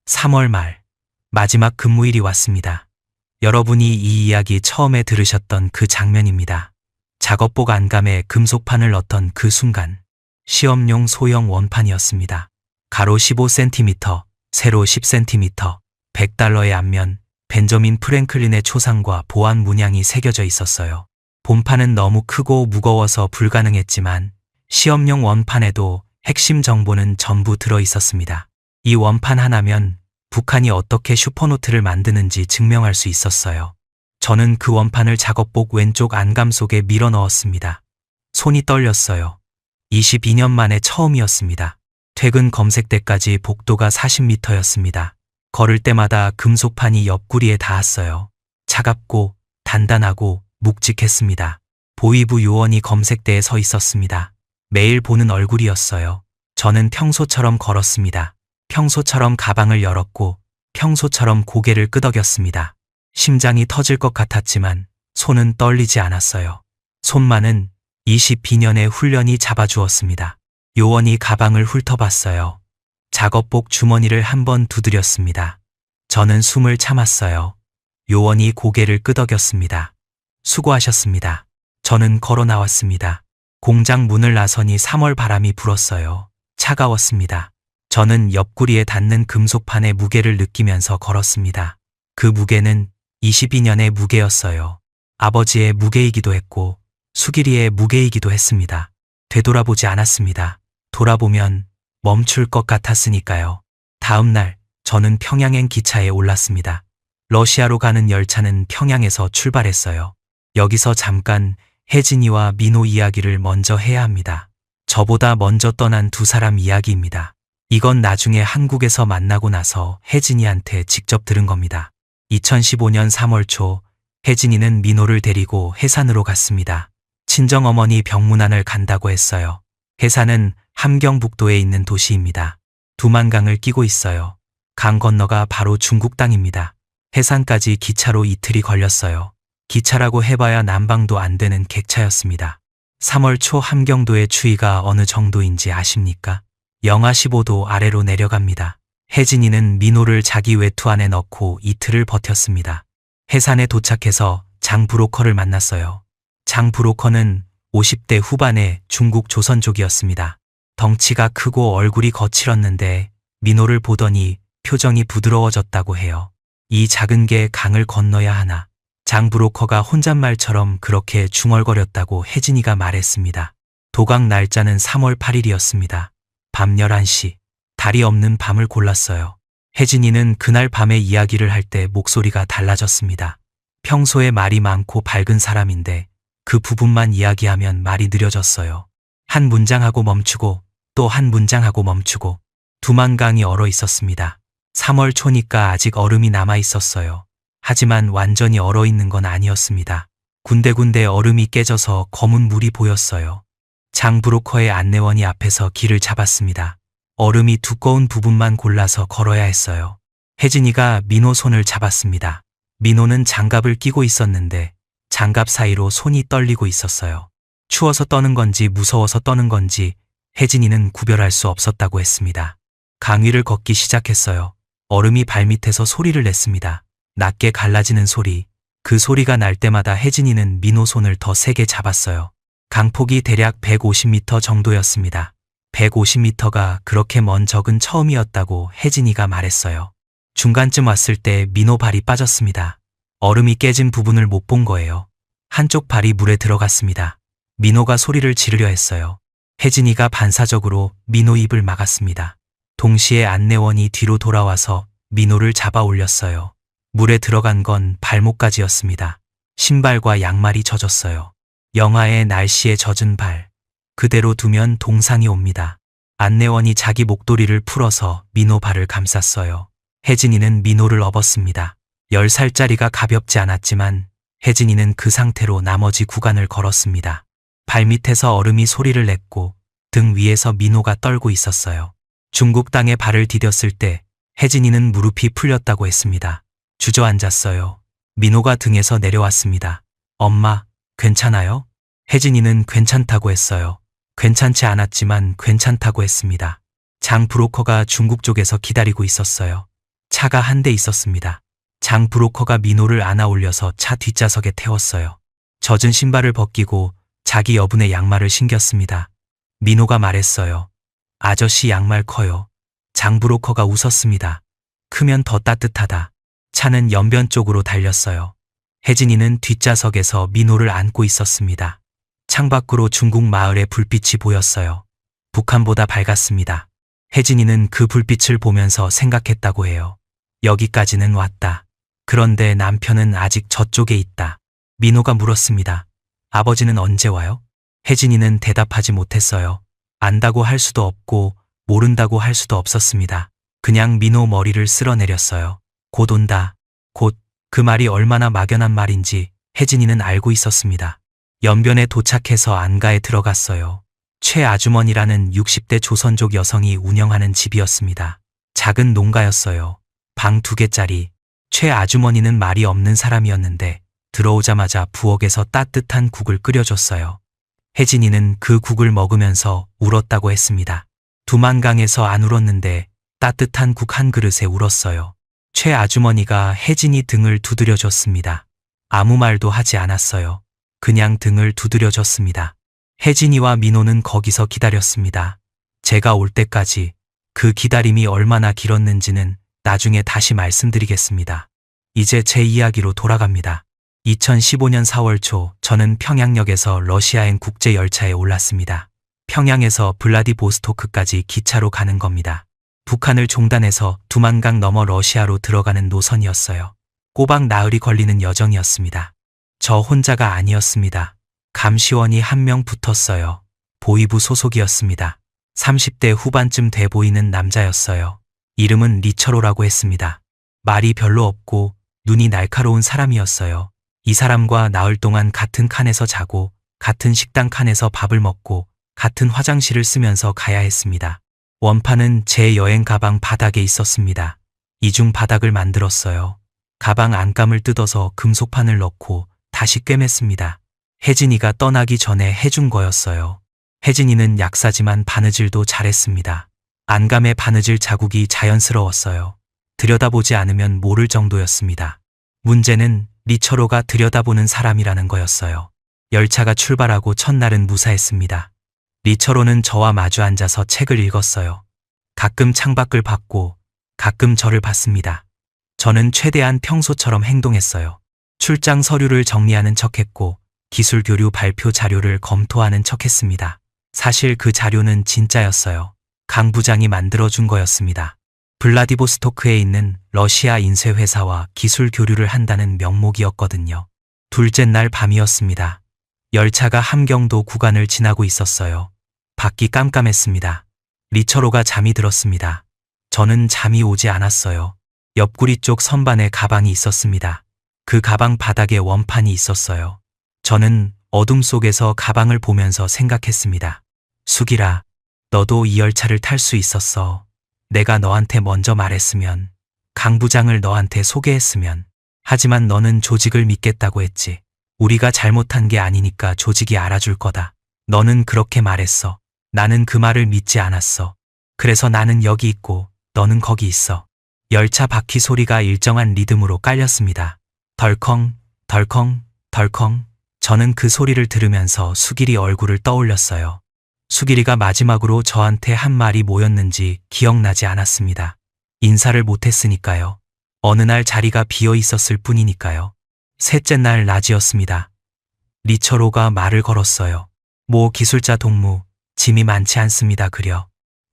3월 말, 마지막 근무일이 왔습니다. 여러분이 이 이야기 처음에 들으셨던 그 장면입니다. 작업복 안감에 금속판을 넣던 그 순간, 시험용 소형 원판이었습니다. 가로 15cm, 세로 10cm, $100의 앞면, 벤저민 프랭클린의 초상과 보안 문양이 새겨져 있었어요. 본판은 너무 크고 무거워서 불가능했지만 시험용 원판에도 핵심 정보는 전부 들어 있었습니다. 이 원판 하나면 북한이 어떻게 슈퍼노트를 만드는지 증명할 수 있었어요. 저는 그 원판을 작업복 왼쪽 안감 속에 밀어 넣었습니다. 손이 떨렸어요. 22년 만에 처음이었습니다. 퇴근 검색 때까지 복도가 40m였습니다. 걸을 때마다 금속판이 옆구리에 닿았어요. 차갑고 단단하고 묵직했습니다. 보위부 요원이 검색대에 서 있었습니다. 매일 보는 얼굴이었어요. 저는 평소처럼 걸었습니다. 평소처럼 가방을 열었고 평소처럼 고개를 끄덕였습니다. 심장이 터질 것 같았지만 손은 떨리지 않았어요. 손만은 22년의 훈련이 잡아주었습니다. 요원이 가방을 훑어봤어요. 작업복 주머니를 한번 두드렸습니다. 저는 숨을 참았어요. 요원이 고개를 끄덕였습니다. 수고하셨습니다. 저는 걸어 나왔습니다. 공장 문을 나서니 3월 바람이 불었어요. 차가웠습니다. 저는 옆구리에 닿는 금속판의 무게를 느끼면서 걸었습니다. 그 무게는 22년의 무게였어요. 아버지의 무게이기도 했고 수길이의 무게이기도 했습니다. 되돌아보지 않았습니다. 돌아보면 멈출 것 같았으니까요. 다음 날 저는 평양행 기차에 올랐습니다. 러시아로 가는 열차는 평양에서 출발했어요. 여기서 잠깐 혜진이와 민호 이야기를 먼저 해야 합니다. 저보다 먼저 떠난 두 사람 이야기입니다. 이건 나중에 한국에서 만나고 나서 혜진이한테 직접 들은 겁니다. 2015년 3월 초 혜진이는 민호를 데리고 해산으로 갔습니다. 친정어머니 병문안을 간다고 했어요. 해산은 함경북도에 있는 도시입니다. 두만강을 끼고 있어요. 강 건너가 바로 중국 땅입니다. 해산까지 기차로 이틀이 걸렸어요. 기차라고 해봐야 난방도 안 되는 객차였습니다. 3월 초 함경도의 추위가 어느 정도인지 아십니까? 영하 15도 아래로 내려갑니다. 혜진이는 민호를 자기 외투 안에 넣고 이틀을 버텼습니다. 해산에 도착해서 장 브로커를 만났어요. 장 브로커는 50대 후반의 중국 조선족이었습니다. 덩치가 크고 얼굴이 거칠었는데 민호를 보더니 표정이 부드러워졌다고 해요. 이 작은 게 강을 건너야 하나. 장 브로커가 혼잣말처럼 그렇게 중얼거렸다고 혜진이가 말했습니다. 도각 날짜는 3월 8일이었습니다. 밤 11시. 달이 없는 밤을 골랐어요. 혜진이는 그날 밤에 이야기를 할 때 목소리가 달라졌습니다. 평소에 말이 많고 밝은 사람인데 그 부분만 이야기하면 말이 느려졌어요. 한 문장하고 멈추고 또 한 문장하고 멈추고. 두만강이 얼어 있었습니다. 3월 초니까 아직 얼음이 남아 있었어요. 하지만 완전히 얼어 있는 건 아니었습니다. 군데군데 얼음이 깨져서 검은 물이 보였어요. 장 브로커의 안내원이 앞에서 길을 잡았습니다. 얼음이 두꺼운 부분만 골라서 걸어야 했어요. 혜진이가 민호 손을 잡았습니다. 민호는 장갑을 끼고 있었는데 장갑 사이로 손이 떨리고 있었어요. 추워서 떠는 건지 무서워서 떠는 건지 혜진이는 구별할 수 없었다고 했습니다. 강 위를 걷기 시작했어요. 얼음이 발밑에서 소리를 냈습니다. 낮게 갈라지는 소리. 그 소리가 날 때마다 혜진이는 민호 손을 더 세게 잡았어요. 강폭이 대략 150m 정도였습니다. 150m가 그렇게 먼 적은 처음이었다고 혜진이가 말했어요. 중간쯤 왔을 때 민호 발이 빠졌습니다. 얼음이 깨진 부분을 못 본 거예요. 한쪽 발이 물에 들어갔습니다. 민호가 소리를 지르려 했어요. 혜진이가 반사적으로 민호 입을 막았습니다. 동시에 안내원이 뒤로 돌아와서 민호를 잡아 올렸어요. 물에 들어간 건 발목까지였습니다. 신발과 양말이 젖었어요. 영하의 날씨에 젖은 발. 그대로 두면 동상이 옵니다. 안내원이 자기 목도리를 풀어서 민호 발을 감쌌어요. 혜진이는 민호를 업었습니다. 10살짜리가 가볍지 않았지만 혜진이는 그 상태로 나머지 구간을 걸었습니다. 발밑에서 얼음이 소리를 냈고 등 위에서 민호가 떨고 있었어요. 중국 땅에 발을 디뎠을 때 혜진이는 무릎이 풀렸다고 했습니다. 주저앉았어요. 민호가 등에서 내려왔습니다. 엄마, 괜찮아요? 혜진이는 괜찮다고 했어요. 괜찮지 않았지만 괜찮다고 했습니다. 장 브로커가 중국 쪽에서 기다리고 있었어요. 차가 한 대 있었습니다. 장 브로커가 민호를 안아 올려서 차 뒷좌석에 태웠어요. 젖은 신발을 벗기고 자기 여분의 양말을 신겼습니다. 민호가 말했어요. 아저씨 양말 커요. 장브로커가 웃었습니다. 크면 더 따뜻하다. 차는 연변 쪽으로 달렸어요. 혜진이는 뒷좌석에서 민호를 안고 있었습니다. 창밖으로 중국 마을의 불빛이 보였어요. 북한보다 밝았습니다. 혜진이는 그 불빛을 보면서 생각했다고 해요. 여기까지는 왔다. 그런데 남편은 아직 저쪽에 있다. 민호가 물었습니다. 아버지는 언제 와요? 혜진이는 대답하지 못했어요. 안다고 할 수도 없고 모른다고 할 수도 없었습니다. 그냥 민호 머리를 쓸어내렸어요. 곧 온다. 곧. 그 말이 얼마나 막연한 말인지 혜진이는 알고 있었습니다. 연변에 도착해서 안가에 들어갔어요. 최 아주머니라는 60대 조선족 여성이 운영하는 집이었습니다. 작은 농가였어요. 방 2개짜리. 최 아주머니는 말이 없는 사람이었는데 들어오자마자 부엌에서 따뜻한 국을 끓여줬어요. 혜진이는 그 국을 먹으면서 울었다고 했습니다. 두만강에서 안 울었는데 따뜻한 국 한 그릇에 울었어요. 최 아주머니가 혜진이 등을 두드려줬습니다. 아무 말도 하지 않았어요. 그냥 등을 두드려줬습니다. 혜진이와 민호는 거기서 기다렸습니다. 제가 올 때까지. 그 기다림이 얼마나 길었는지는 나중에 다시 말씀드리겠습니다. 이제 제 이야기로 돌아갑니다. 2015년 4월 초 저는 평양역에서 러시아행 국제열차에 올랐습니다. 평양에서 블라디보스토크까지 기차로 가는 겁니다. 북한을 종단해서 두만강 넘어 러시아로 들어가는 노선이었어요. 꼬박 나흘이 걸리는 여정이었습니다. 저 혼자가 아니었습니다. 감시원이 한 명 붙었어요. 보위부 소속이었습니다. 30대 후반쯤 돼 보이는 남자였어요. 이름은 리철호라고 했습니다. 말이 별로 없고 눈이 날카로운 사람이었어요. 이 사람과 나흘 동안 같은 칸에서 자고 같은 식당 칸에서 밥을 먹고 같은 화장실을 쓰면서 가야 했습니다. 원판은 제 여행 가방 바닥에 있었습니다. 이중 바닥을 만들었어요. 가방 안감을 뜯어서 금속판을 넣고 다시 꿰맸습니다. 혜진이가 떠나기 전에 해준 거였어요. 혜진이는 약사지만 바느질도 잘했습니다. 안감의 바느질 자국이 자연스러웠어요. 들여다보지 않으면 모를 정도였습니다. 문제는 리철호가 들여다보는 사람이라는 거였어요. 열차가 출발하고 첫날은 무사했습니다. 리철호는 저와 마주 앉아서 책을 읽었어요. 가끔 창밖을 봤고 가끔 저를 봤습니다. 저는 최대한 평소처럼 행동했어요. 출장 서류를 정리하는 척했고 기술 교류 발표 자료를 검토하는 척했습니다. 사실 그 자료는 진짜였어요. 강 부장이 만들어준 거였습니다. 블라디보스토크에 있는 러시아 인쇄회사와 기술 교류를 한다는 명목이었거든요. 둘째 날 밤이었습니다. 열차가 함경도 구간을 지나고 있었어요. 밖이 깜깜했습니다. 리철호가 잠이 들었습니다. 저는 잠이 오지 않았어요. 옆구리 쪽 선반에 가방이 있었습니다. 그 가방 바닥에 원판이 있었어요. 저는 어둠 속에서 가방을 보면서 생각했습니다. 숙이라, 너도 이 열차를 탈 수 있었어. 내가 너한테 먼저 말했으면, 강 부장을 너한테 소개했으면. 하지만 너는 조직을 믿겠다고 했지. 우리가 잘못한 게 아니니까 조직이 알아줄 거다. 너는 그렇게 말했어. 나는 그 말을 믿지 않았어. 그래서 나는 여기 있고 너는 거기 있어. 열차 바퀴 소리가 일정한 리듬으로 깔렸습니다. 덜컹, 덜컹, 덜컹. 저는 그 소리를 들으면서 수길이 얼굴을 떠올렸어요. 수길이가 마지막으로 저한테 한 말이 뭐였는지 기억나지 않았습니다. 인사를 못했으니까요. 어느 날 자리가 비어 있었을 뿐이니까요. 셋째 날 낮이었습니다. 리철호가 말을 걸었어요. 모 기술자 동무, 짐이 많지 않습니다. 그려.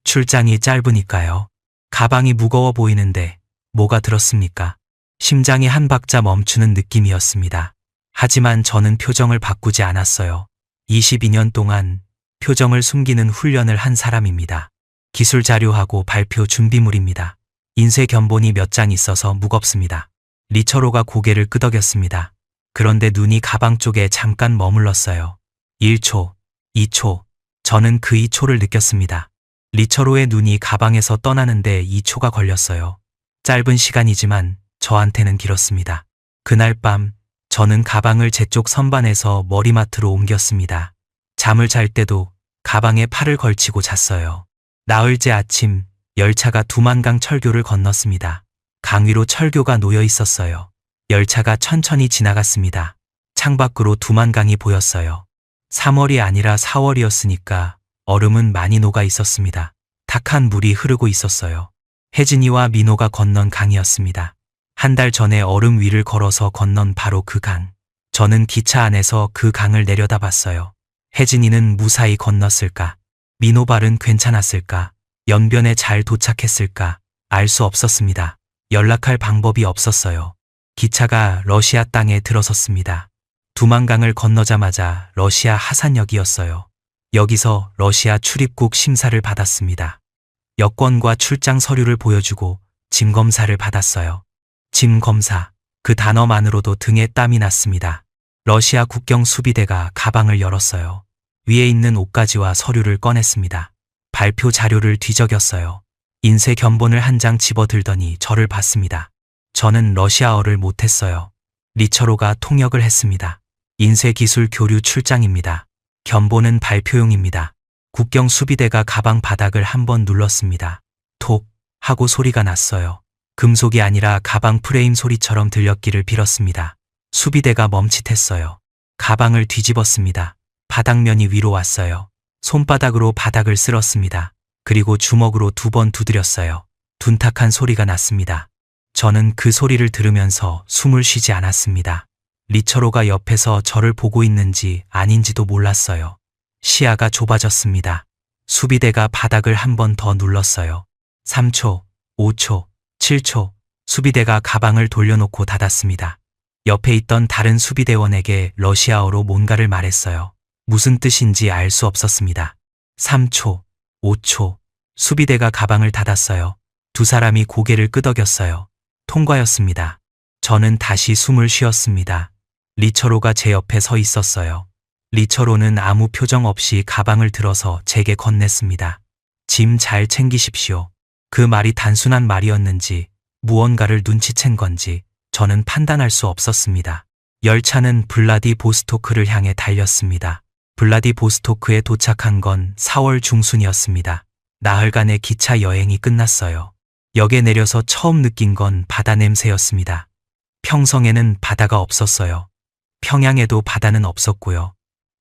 출장이 짧으니까요. 가방이 무거워 보이는데 뭐가 들었습니까? 심장이 한 박자 멈추는 느낌이었습니다. 하지만 저는 표정을 바꾸지 않았어요. 22년 동안 표정을 숨기는 훈련을 한 사람입니다. 기술 자료하고 발표 준비물입니다. 인쇄 견본이 몇 장 있어서 무겁습니다. 리철호가 고개를 끄덕였습니다. 그런데 눈이 가방 쪽에 잠깐 머물렀어요. 1초, 2초. 저는 그 2초를 느꼈습니다. 리철호의 눈이 가방에서 떠나는데 2초가 걸렸어요. 짧은 시간이지만 저한테는 길었습니다. 그날 밤 저는 가방을 제 쪽 선반에서 머리맡으로 옮겼습니다. 잠을 잘 때도 가방에 팔을 걸치고 잤어요. 나흘째 아침 열차가 두만강 철교를 건넜습니다. 강 위로 철교가 놓여 있었어요. 열차가 천천히 지나갔습니다. 창밖으로 두만강이 보였어요. 3월이 아니라 4월이었으니까 얼음은 많이 녹아 있었습니다. 탁한 물이 흐르고 있었어요. 혜진이와 민호가 건넌 강이었습니다. 한 달 전에 얼음 위를 걸어서 건넌 바로 그 강. 저는 기차 안에서 그 강을 내려다봤어요. 혜진이는 무사히 건넜을까? 민호 발은 괜찮았을까? 연변에 잘 도착했을까? 알 수 없었습니다. 연락할 방법이 없었어요. 기차가 러시아 땅에 들어섰습니다. 두만강을 건너자마자 러시아 하산역이었어요. 여기서 러시아 출입국 심사를 받았습니다. 여권과 출장 서류를 보여주고 짐 검사를 받았어요. 짐 검사, 그 단어만으로도 등에 땀이 났습니다. 러시아 국경 수비대가 가방을 열었어요. 위에 있는 옷가지와 서류를 꺼냈습니다. 발표 자료를 뒤적였어요. 인쇄 견본을 한 장 집어들더니 저를 봤습니다. 저는 러시아어를 못했어요. 리처로가 통역을 했습니다. 인쇄 기술 교류 출장입니다. 견본은 발표용입니다. 국경 수비대가 가방 바닥을 한번 눌렀습니다. 톡 하고 소리가 났어요. 금속이 아니라 가방 프레임 소리처럼 들렸기를 빌었습니다. 수비대가 멈칫했어요. 가방을 뒤집었습니다. 바닥면이 위로 왔어요. 손바닥으로 바닥을 쓸었습니다. 그리고 주먹으로 2번 두드렸어요. 둔탁한 소리가 났습니다. 저는 그 소리를 들으면서 숨을 쉬지 않았습니다. 리처로가 옆에서 저를 보고 있는지 아닌지도 몰랐어요. 시야가 좁아졌습니다. 수비대가 바닥을 한 번 더 눌렀어요. 3초, 5초, 7초, 수비대가 가방을 돌려놓고 닫았습니다. 옆에 있던 다른 수비대원에게 러시아어로 뭔가를 말했어요. 무슨 뜻인지 알 수 없었습니다. 3초, 5초, 수비대가 가방을 닫았어요. 두 사람이 고개를 끄덕였어요. 통과였습니다. 저는 다시 숨을 쉬었습니다. 리처로가 제 옆에 서 있었어요. 리처로는 아무 표정 없이 가방을 들어서 제게 건넸습니다. 짐 잘 챙기십시오. 그 말이 단순한 말이었는지 무언가를 눈치챈 건지 저는 판단할 수 없었습니다. 열차는 블라디보스토크를 향해 달렸습니다. 블라디보스토크에 도착한 건 4월 중순이었습니다. 나흘간의 기차 여행이 끝났어요. 역에 내려서 처음 느낀 건 바다 냄새였습니다. 평성에는 바다가 없었어요. 평양에도 바다는 없었고요.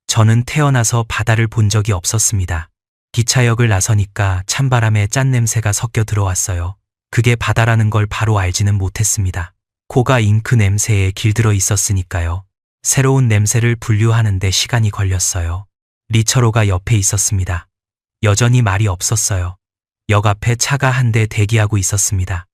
저는 태어나서 바다를 본 적이 없었습니다. 기차역을 나서니까 찬바람에 짠 냄새가 섞여 들어왔어요. 그게 바다라는 걸 바로 알지는 못했습니다. 코가 잉크 냄새에 길들어 있었으니까요. 새로운 냄새를 분류하는 데 시간이 걸렸어요. 리처로가 옆에 있었습니다. 여전히 말이 없었어요. 역 앞에 차가 한 대 대기하고 있었습니다.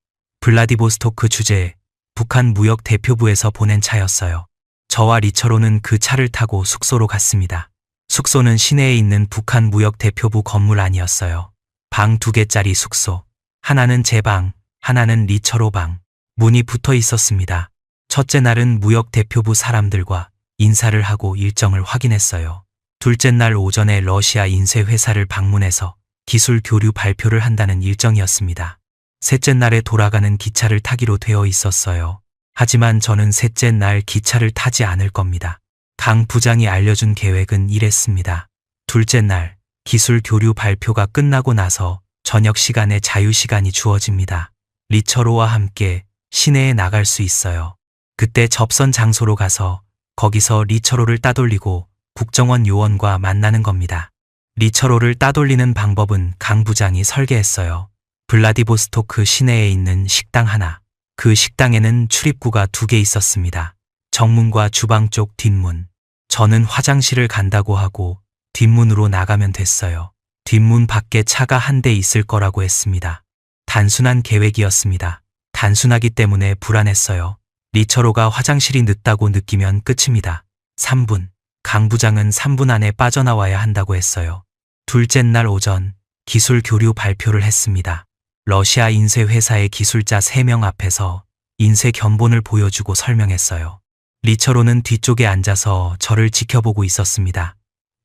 블라디보스토크 주재, 북한 무역 대표부에서 보낸 차였어요. 저와 리처로는 그 차를 타고 숙소로 갔습니다. 숙소는 시내에 있는 북한 무역 대표부 건물 안이었어요. 방 2개짜리 숙소. 하나는 제 방, 하나는 리처로 방. 문이 붙어 있었습니다. 첫째 날은 무역 대표부 사람들과 인사를 하고 일정을 확인했어요. 둘째 날 오전에 러시아 인쇄 회사를 방문해서 기술 교류 발표를 한다는 일정이었습니다. 셋째 날에 돌아가는 기차를 타기로 되어 있었어요. 하지만 저는 셋째 날 기차를 타지 않을 겁니다. 강 부장이 알려준 계획은 이랬습니다. 둘째 날 기술 교류 발표가 끝나고 나서 저녁 시간에 자유시간이 주어집니다. 리처로와 함께 시내에 나갈 수 있어요. 그때 접선 장소로 가서 거기서 리처로를 따돌리고 국정원 요원과 만나는 겁니다. 리처로를 따돌리는 방법은 강 부장이 설계했어요. 블라디보스토크 시내에 있는 식당 하나. 그 식당에는 출입구가 2개 있었습니다. 정문과 주방 쪽 뒷문. 저는 화장실을 간다고 하고 뒷문으로 나가면 됐어요. 뒷문 밖에 차가 한 대 있을 거라고 했습니다. 단순한 계획이었습니다. 단순하기 때문에 불안했어요. 리처로가 화장실이 늦다고 느끼면 끝입니다. 3분. 강 부장은 3분 안에 빠져나와야 한다고 했어요. 둘째 날 오전 기술 교류 발표를 했습니다. 러시아 인쇄 회사의 기술자 3명 앞에서 인쇄 견본을 보여주고 설명했어요. 리처로는 뒤쪽에 앉아서 저를 지켜보고 있었습니다.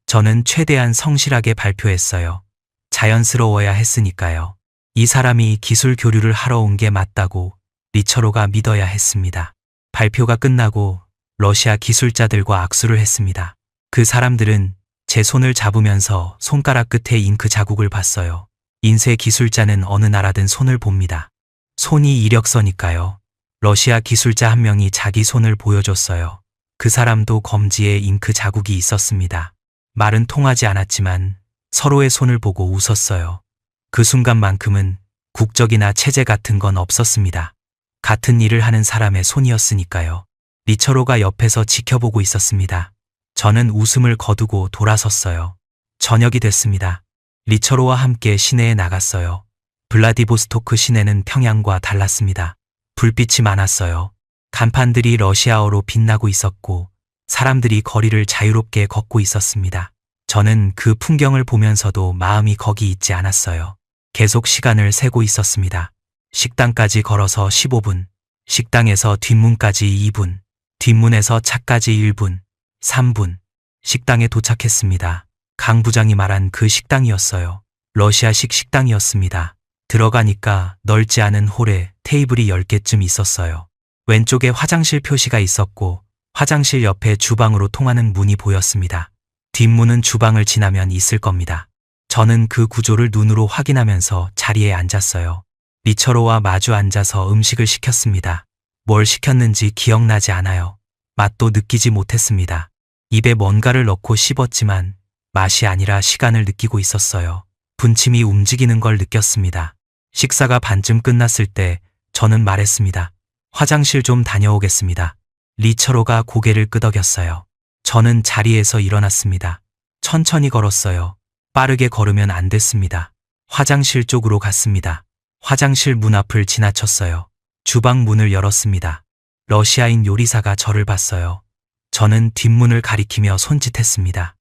저는 최대한 성실하게 발표했어요. 자연스러워야 했으니까요. 이 사람이 기술 교류를 하러 온 게 맞다고 리처로가 믿어야 했습니다. 발표가 끝나고 러시아 기술자들과 악수를 했습니다. 그 사람들은 제 손을 잡으면서 손가락 끝에 잉크 자국을 봤어요. 인쇄 기술자는 어느 나라든 손을 봅니다. 손이 이력서니까요. 러시아 기술자 한 명이 자기 손을 보여줬어요. 그 사람도 검지에 잉크 자국이 있었습니다. 말은 통하지 않았지만 서로의 손을 보고 웃었어요. 그 순간만큼은 국적이나 체제 같은 건 없었습니다. 같은 일을 하는 사람의 손이었으니까요. 리처로가 옆에서 지켜보고 있었습니다. 저는 웃음을 거두고 돌아섰어요. 저녁이 됐습니다. 리처로와 함께 시내에 나갔어요. 블라디보스토크 시내는 평양과 달랐습니다. 불빛이 많았어요. 간판들이 러시아어로 빛나고 있었고 사람들이 거리를 자유롭게 걷고 있었습니다. 저는 그 풍경을 보면서도 마음이 거기 있지 않았어요. 계속 시간을 세고 있었습니다. 식당까지 걸어서 15분, 식당에서 뒷문까지 2분, 뒷문에서 차까지 1분, 3분, 식당에 도착했습니다. 강 부장이 말한 그 식당이었어요. 러시아식 식당이었습니다. 들어가니까 넓지 않은 홀에 테이블이 10개쯤 있었어요. 왼쪽에 화장실 표시가 있었고 화장실 옆에 주방으로 통하는 문이 보였습니다. 뒷문은 주방을 지나면 있을 겁니다. 저는 그 구조를 눈으로 확인하면서 자리에 앉았어요. 리처로와 마주 앉아서 음식을 시켰습니다. 뭘 시켰는지 기억나지 않아요. 맛도 느끼지 못했습니다. 입에 뭔가를 넣고 씹었지만 맛이 아니라 시간을 느끼고 있었어요. 분침이 움직이는 걸 느꼈습니다. 식사가 반쯤 끝났을 때 저는 말했습니다. 화장실 좀 다녀오겠습니다. 리처로가 고개를 끄덕였어요. 저는 자리에서 일어났습니다. 천천히 걸었어요. 빠르게 걸으면 안 됐습니다. 화장실 쪽으로 갔습니다. 화장실 문 앞을 지나쳤어요. 주방 문을 열었습니다. 러시아인 요리사가 저를 봤어요. 저는 뒷문을 가리키며 손짓했습니다.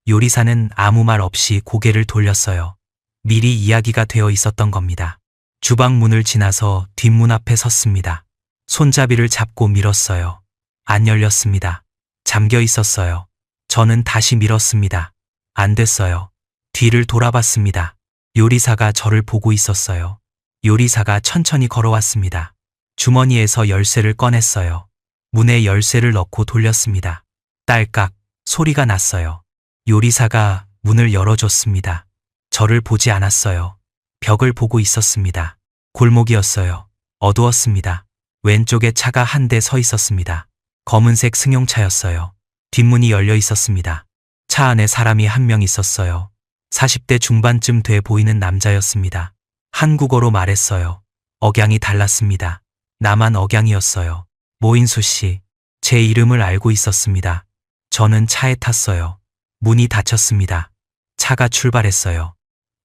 요리사는 아무 말 없이 고개를 돌렸어요. 미리 이야기가 되어 있었던 겁니다. 주방 문을 지나서 뒷문 앞에 섰습니다. 손잡이를 잡고 밀었어요. 안 열렸습니다. 잠겨 있었어요. 저는 다시 밀었습니다. 안 됐어요. 뒤를 돌아봤습니다. 요리사가 저를 보고 있었어요. 요리사가 천천히 걸어왔습니다. 주머니에서 열쇠를 꺼냈어요. 문에 열쇠를 넣고 돌렸습니다. 딸깍 소리가 났어요. 요리사가 문을 열어줬습니다. 저를 보지 않았어요. 벽을 보고 있었습니다. 골목이었어요. 어두웠습니다. 왼쪽에 차가 한 대 서 있었습니다. 검은색 승용차였어요. 뒷문이 열려 있었습니다. 차 안에 사람이 한 명 있었어요. 40대 중반쯤 돼 보이는 남자였습니다. 한국어로 말했어요. 억양이 달랐습니다. 나만 억양이었어요. 모인수 씨, 제 이름을 알고 있었습니다. 저는 차에 탔어요. 문이 닫혔습니다. 차가 출발했어요.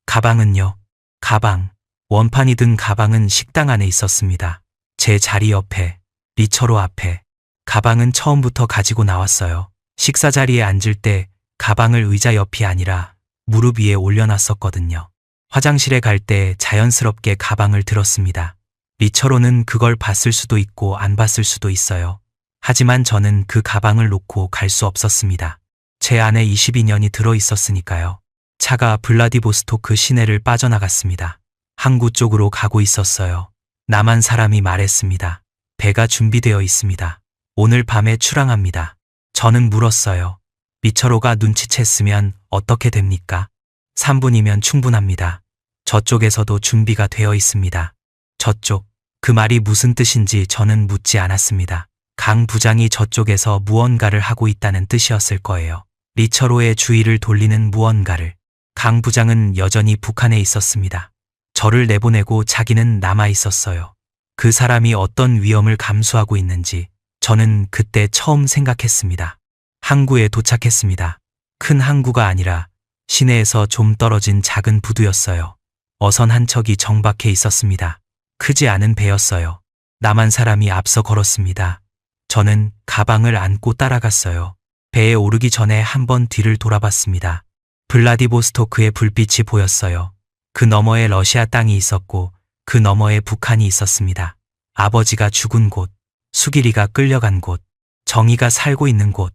가방은요? 가방, 원판이 든 가방은 식당 안에 있었습니다. 제 자리 옆에, 리처로 앞에. 가방은 처음부터 가지고 나왔어요. 식사 자리에 앉을 때 가방을 의자 옆이 아니라 무릎 위에 올려놨었거든요. 화장실에 갈 때 자연스럽게 가방을 들었습니다. 리처로는 그걸 봤을 수도 있고 안 봤을 수도 있어요. 하지만 저는 그 가방을 놓고 갈 수 없었습니다. 제 안에 22년이 들어 있었으니까요. 차가 블라디보스토크 시내를 빠져나갔습니다. 항구 쪽으로 가고 있었어요. 남한 사람이 말했습니다. 배가 준비되어 있습니다. 오늘 밤에 출항합니다. 저는 물었어요. 리처로가 눈치챘으면 어떻게 됩니까? 3분이면 충분합니다. 저쪽에서도 준비가 되어 있습니다. 저쪽, 그 말이 무슨 뜻인지 저는 묻지 않았습니다. 강 부장이 저쪽에서 무언가를 하고 있다는 뜻이었을 거예요. 리처로의 주의를 돌리는 무언가를. 강 부장은 여전히 북한에 있었습니다. 저를 내보내고 자기는 남아 있었어요. 그 사람이 어떤 위험을 감수하고 있는지 저는 그때 처음 생각했습니다. 항구에 도착했습니다. 큰 항구가 아니라 시내에서 좀 떨어진 작은 부두였어요. 어선 한 척이 정박해 있었습니다. 크지 않은 배였어요. 남한 사람이 앞서 걸었습니다. 저는 가방을 안고 따라갔어요. 배에 오르기 전에 한번 뒤를 돌아봤습니다. 블라디보스토크의 불빛이 보였어요. 그 너머에 러시아 땅이 있었고 그 너머에 북한이 있었습니다. 아버지가 죽은 곳, 수길이가 끌려간 곳, 정의가 살고 있는 곳,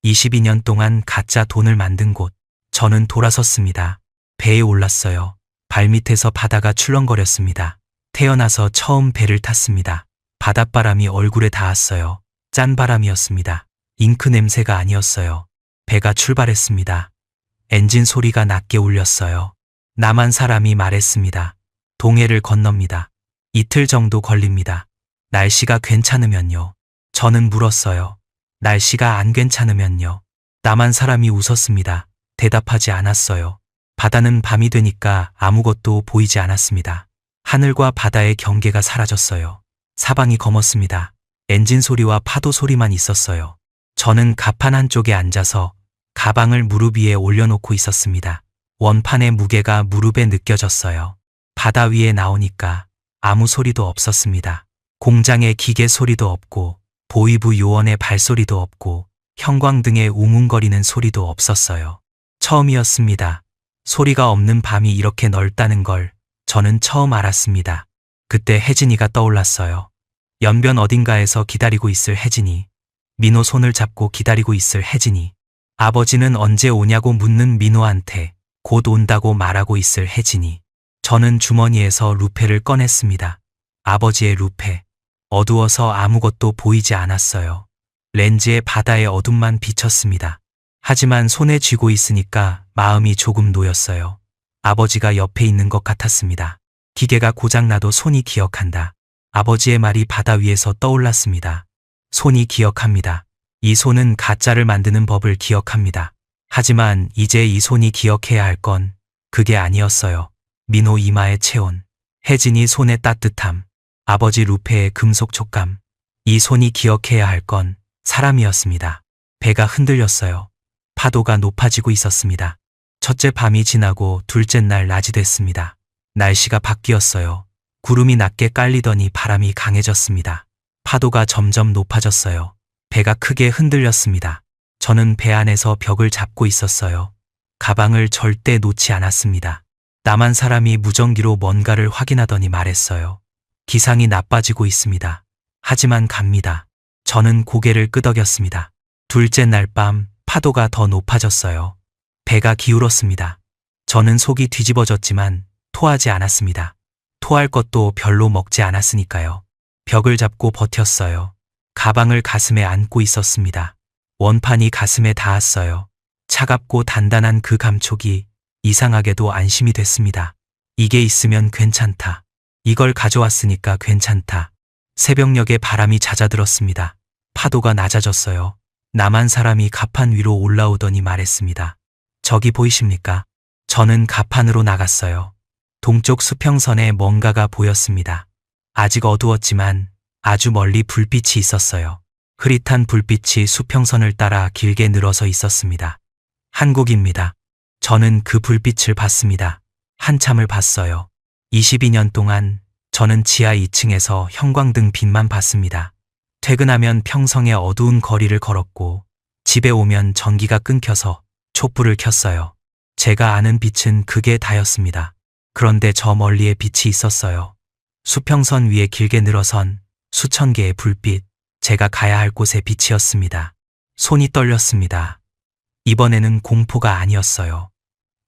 22년 동안 가짜 돈을 만든 곳. 저는 돌아섰습니다. 배에 올랐어요. 발밑에서 바다가 출렁거렸습니다. 태어나서 처음 배를 탔습니다. 바닷바람이 얼굴에 닿았어요. 짠 바람이었습니다. 잉크 냄새가 아니었어요. 배가 출발했습니다. 엔진 소리가 낮게 울렸어요. 남한 사람이 말했습니다. 동해를 건넙니다. 이틀 정도 걸립니다. 날씨가 괜찮으면요. 저는 물었어요. 날씨가 안 괜찮으면요. 남한 사람이 웃었습니다. 대답하지 않았어요. 바다는 밤이 되니까 아무것도 보이지 않았습니다. 하늘과 바다의 경계가 사라졌어요. 사방이 검었습니다. 엔진 소리와 파도 소리만 있었어요. 저는 갑판 한쪽에 앉아서 가방을 무릎 위에 올려놓고 있었습니다. 원판의 무게가 무릎에 느껴졌어요. 바다 위에 나오니까 아무 소리도 없었습니다. 공장의 기계 소리도 없고 보이부 요원의 발소리도 없고 형광등의 웅웅거리는 소리도 없었어요. 처음이었습니다. 소리가 없는 밤이 이렇게 넓다는 걸 저는 처음 알았습니다. 그때 혜진이가 떠올랐어요. 연변 어딘가에서 기다리고 있을 혜진이, 민호 손을 잡고 기다리고 있을 혜진이, 아버지는 언제 오냐고 묻는 민호한테 곧 온다고 말하고 있을 혜진이. 저는 주머니에서 루페를 꺼냈습니다. 아버지의 루페. 어두워서 아무것도 보이지 않았어요. 렌즈에 바다의 어둠만 비쳤습니다. 하지만 손에 쥐고 있으니까 마음이 조금 놓였어요. 아버지가 옆에 있는 것 같았습니다. 기계가 고장나도 손이 기억한다. 아버지의 말이 바다 위에서 떠올랐습니다. 손이 기억합니다. 이 손은 가짜를 만드는 법을 기억합니다. 하지만 이제 이 손이 기억해야 할 건 그게 아니었어요. 민호 이마의 체온, 혜진이 손의 따뜻함, 아버지 루페의 금속 촉감. 이 손이 기억해야 할 건 사람이었습니다. 배가 흔들렸어요. 파도가 높아지고 있었습니다. 첫째 밤이 지나고 둘째 날 낮이 됐습니다. 날씨가 바뀌었어요. 구름이 낮게 깔리더니 바람이 강해졌습니다. 파도가 점점 높아졌어요. 배가 크게 흔들렸습니다. 저는 배 안에서 벽을 잡고 있었어요. 가방을 절대 놓지 않았습니다. 남한 사람이 무전기로 뭔가를 확인하더니 말했어요. 기상이 나빠지고 있습니다. 하지만 갑니다. 저는 고개를 끄덕였습니다. 둘째 날 밤 파도가 더 높아졌어요. 배가 기울었습니다. 저는 속이 뒤집어졌지만 토하지 않았습니다. 토할 것도 별로 먹지 않았으니까요. 벽을 잡고 버텼어요. 가방을 가슴에 안고 있었습니다. 원판이 가슴에 닿았어요. 차갑고 단단한 그 감촉이 이상하게도 안심이 됐습니다. 이게 있으면 괜찮다. 이걸 가져왔으니까 괜찮다. 새벽녘에 바람이 잦아들었습니다. 파도가 낮아졌어요. 남한 사람이 갑판 위로 올라오더니 말했습니다. 저기 보이십니까? 저는 갑판으로 나갔어요. 동쪽 수평선에 뭔가가 보였습니다. 아직 어두웠지만 아주 멀리 불빛이 있었어요. 흐릿한 불빛이 수평선을 따라 길게 늘어서 있었습니다. 한국입니다. 저는 그 불빛을 봤습니다. 한참을 봤어요. 22년 동안 저는 지하 2층에서 형광등 빛만 봤습니다. 퇴근하면 평성의 어두운 거리를 걸었고 집에 오면 전기가 끊겨서 촛불을 켰어요. 제가 아는 빛은 그게 다였습니다. 그런데 저 멀리에 빛이 있었어요. 수평선 위에 길게 늘어선 수천 개의 불빛, 제가 가야 할 곳의 빛이었습니다. 손이 떨렸습니다. 이번에는 공포가 아니었어요.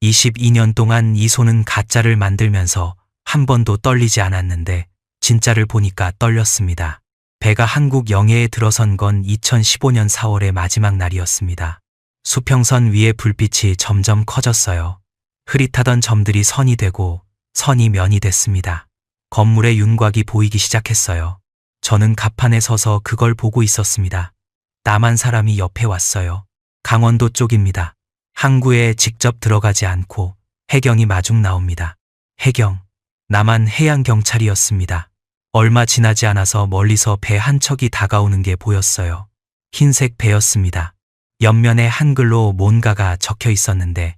22년 동안 이 손은 가짜를 만들면서 한 번도 떨리지 않았는데 진짜를 보니까 떨렸습니다. 배가 한국 영해에 들어선 건 2015년 4월의 마지막 날이었습니다. 수평선 위의 불빛이 점점 커졌어요. 흐릿하던 점들이 선이 되고 선이 면이 됐습니다. 건물의 윤곽이 보이기 시작했어요. 저는 갑판에 서서 그걸 보고 있었습니다. 남한 사람이 옆에 왔어요. 강원도 쪽입니다. 항구에 직접 들어가지 않고 해경이 마중 나옵니다. 해경, 남한 해양경찰이었습니다. 얼마 지나지 않아서 멀리서 배 한 척이 다가오는 게 보였어요. 흰색 배였습니다. 옆면에 한글로 뭔가가 적혀 있었는데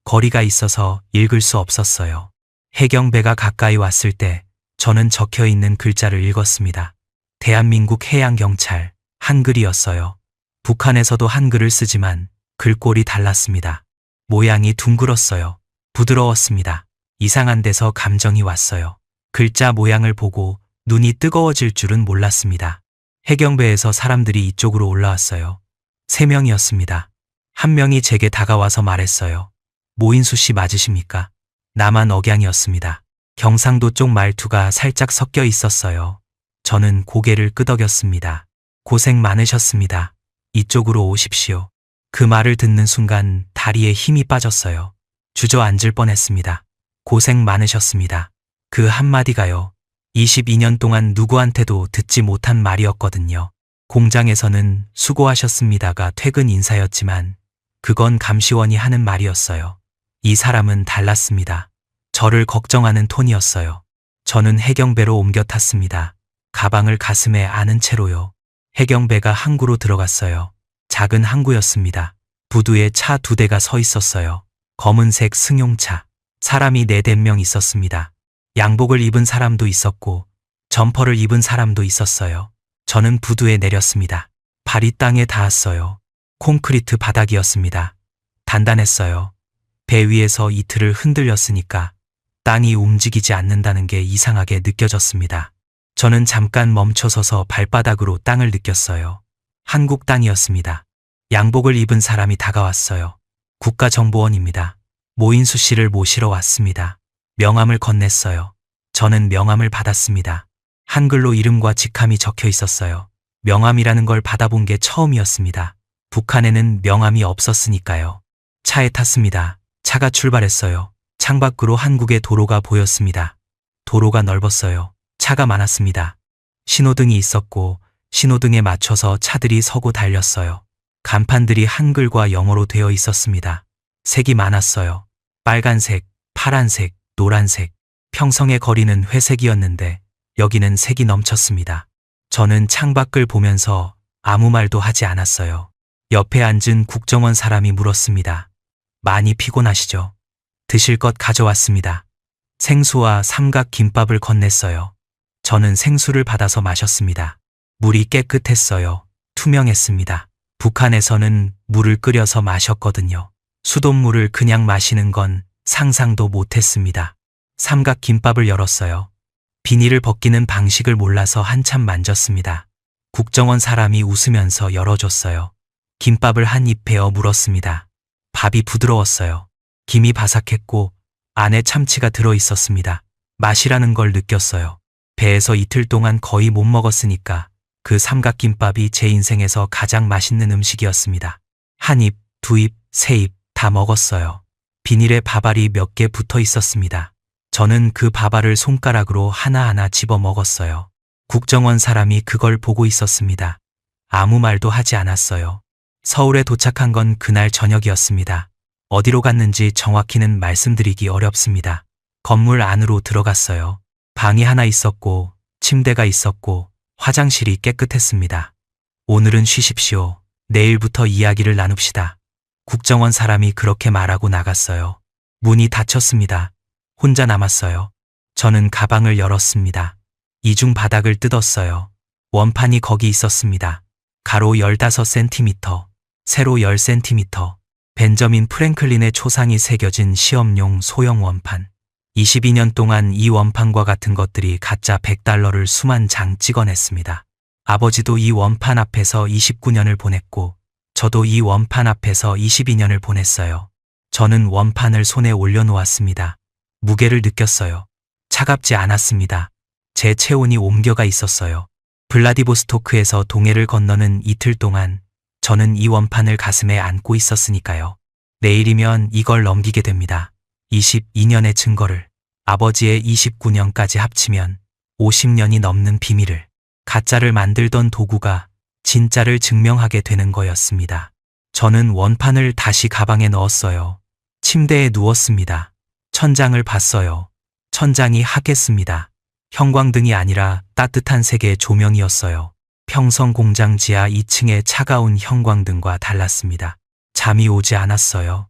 거리가 있어서 읽을 수 없었어요. 해경배가 가까이 왔을 때 저는 적혀 있는 글자를 읽었습니다. 대한민국 해양경찰, 한글이었어요. 북한에서도 한글을 쓰지만 글꼴이 달랐습니다. 모양이 둥글었어요. 부드러웠습니다. 이상한 데서 감정이 왔어요. 글자 모양을 보고 눈이 뜨거워질 줄은 몰랐습니다. 해경배에서 사람들이 이쪽으로 올라왔어요. 3명이었습니다. 한 명이 제게 다가와서 말했어요. 모인수 씨 맞으십니까? 남한 억양이었습니다. 경상도 쪽 말투가 살짝 섞여 있었어요. 저는 고개를 끄덕였습니다. 고생 많으셨습니다. 이쪽으로 오십시오. 그 말을 듣는 순간 다리에 힘이 빠졌어요. 주저앉을 뻔했습니다. 고생 많으셨습니다. 그 한마디가요. 22년 동안 누구한테도 듣지 못한 말이었거든요. 공장에서는 수고하셨습니다가 퇴근 인사였지만 그건 감시원이 하는 말이었어요. 이 사람은 달랐습니다. 저를 걱정하는 톤이었어요. 저는 해경배로 옮겨 탔습니다. 가방을 가슴에 안은 채로요. 해경배가 항구로 들어갔어요. 작은 항구였습니다. 부두에 차 2대가 서 있었어요. 검은색 승용차. 사람이 4~5명 있었습니다. 양복을 입은 사람도 있었고 점퍼를 입은 사람도 있었어요. 저는 부두에 내렸습니다. 발이 땅에 닿았어요. 콘크리트 바닥이었습니다. 단단했어요. 배 위에서 이틀을 흔들렸으니까 땅이 움직이지 않는다는 게 이상하게 느껴졌습니다. 저는 잠깐 멈춰서서 발바닥으로 땅을 느꼈어요. 한국 땅이었습니다. 양복을 입은 사람이 다가왔어요. 국가정보원입니다. 모인수 씨를 모시러 왔습니다. 명함을 건넸어요. 저는 명함을 받았습니다. 한글로 이름과 직함이 적혀 있었어요. 명함이라는 걸 받아본 게 처음이었습니다. 북한에는 명함이 없었으니까요. 차에 탔습니다. 차가 출발했어요. 창밖으로 한국의 도로가 보였습니다. 도로가 넓었어요. 차가 많았습니다. 신호등이 있었고 신호등에 맞춰서 차들이 서고 달렸어요. 간판들이 한글과 영어로 되어 있었습니다. 색이 많았어요. 빨간색, 파란색, 노란색. 평성의 거리는 회색이었는데 여기는 색이 넘쳤습니다. 저는 창밖을 보면서 아무 말도 하지 않았어요. 옆에 앉은 국정원 사람이 물었습니다. 많이 피곤하시죠? 드실 것 가져왔습니다. 생수와 삼각 김밥을 건넸어요. 저는 생수를 받아서 마셨습니다. 물이 깨끗했어요. 투명했습니다. 북한에서는 물을 끓여서 마셨거든요. 수돗물을 그냥 마시는 건 상상도 못했습니다. 삼각 김밥을 열었어요. 비닐을 벗기는 방식을 몰라서 한참 만졌습니다. 국정원 사람이 웃으면서 열어줬어요. 김밥을 한 입 베어 물었습니다. 밥이 부드러웠어요. 김이 바삭했고 안에 참치가 들어있었습니다. 맛이라는 걸 느꼈어요. 배에서 이틀 동안 거의 못 먹었으니까 그 삼각김밥이 제 인생에서 가장 맛있는 음식이었습니다. 한 입, 2입, 3입 다 먹었어요. 비닐에 밥알이 몇 개 붙어 있었습니다. 저는 그 밥알을 손가락으로 하나하나 집어 먹었어요. 국정원 사람이 그걸 보고 있었습니다. 아무 말도 하지 않았어요. 서울에 도착한 건 그날 저녁이었습니다. 어디로 갔는지 정확히는 말씀드리기 어렵습니다. 건물 안으로 들어갔어요. 방이 하나 있었고 침대가 있었고 화장실이 깨끗했습니다. 오늘은 쉬십시오. 내일부터 이야기를 나눕시다. 국정원 사람이 그렇게 말하고 나갔어요. 문이 닫혔습니다. 혼자 남았어요. 저는 가방을 열었습니다. 이중 바닥을 뜯었어요. 원판이 거기 있었습니다. 가로 15cm, 세로 10cm. 벤저민 프랭클린의 초상이 새겨진 시험용 소형 원판. 22년 동안 이 원판과 같은 것들이 가짜 $100를 수만 장 찍어냈습니다. 아버지도 이 원판 앞에서 29년을 보냈고 저도 이 원판 앞에서 22년을 보냈어요. 저는 원판을 손에 올려놓았습니다. 무게를 느꼈어요. 차갑지 않았습니다. 제 체온이 옮겨가 있었어요. 블라디보스토크에서 동해를 건너는 이틀 동안 저는 이 원판을 가슴에 안고 있었으니까요. 내일이면 이걸 넘기게 됩니다. 22년의 증거를, 아버지의 29년까지 합치면 50년이 넘는 비밀을, 가짜를 만들던 도구가 진짜를 증명하게 되는 거였습니다. 저는 원판을 다시 가방에 넣었어요. 침대에 누웠습니다. 천장을 봤어요. 천장이 하겠습니다. 형광등이 아니라 따뜻한 색의 조명이었어요. 평성 공장 지하 2층의 차가운 형광등과 달랐습니다. 잠이 오지 않았어요.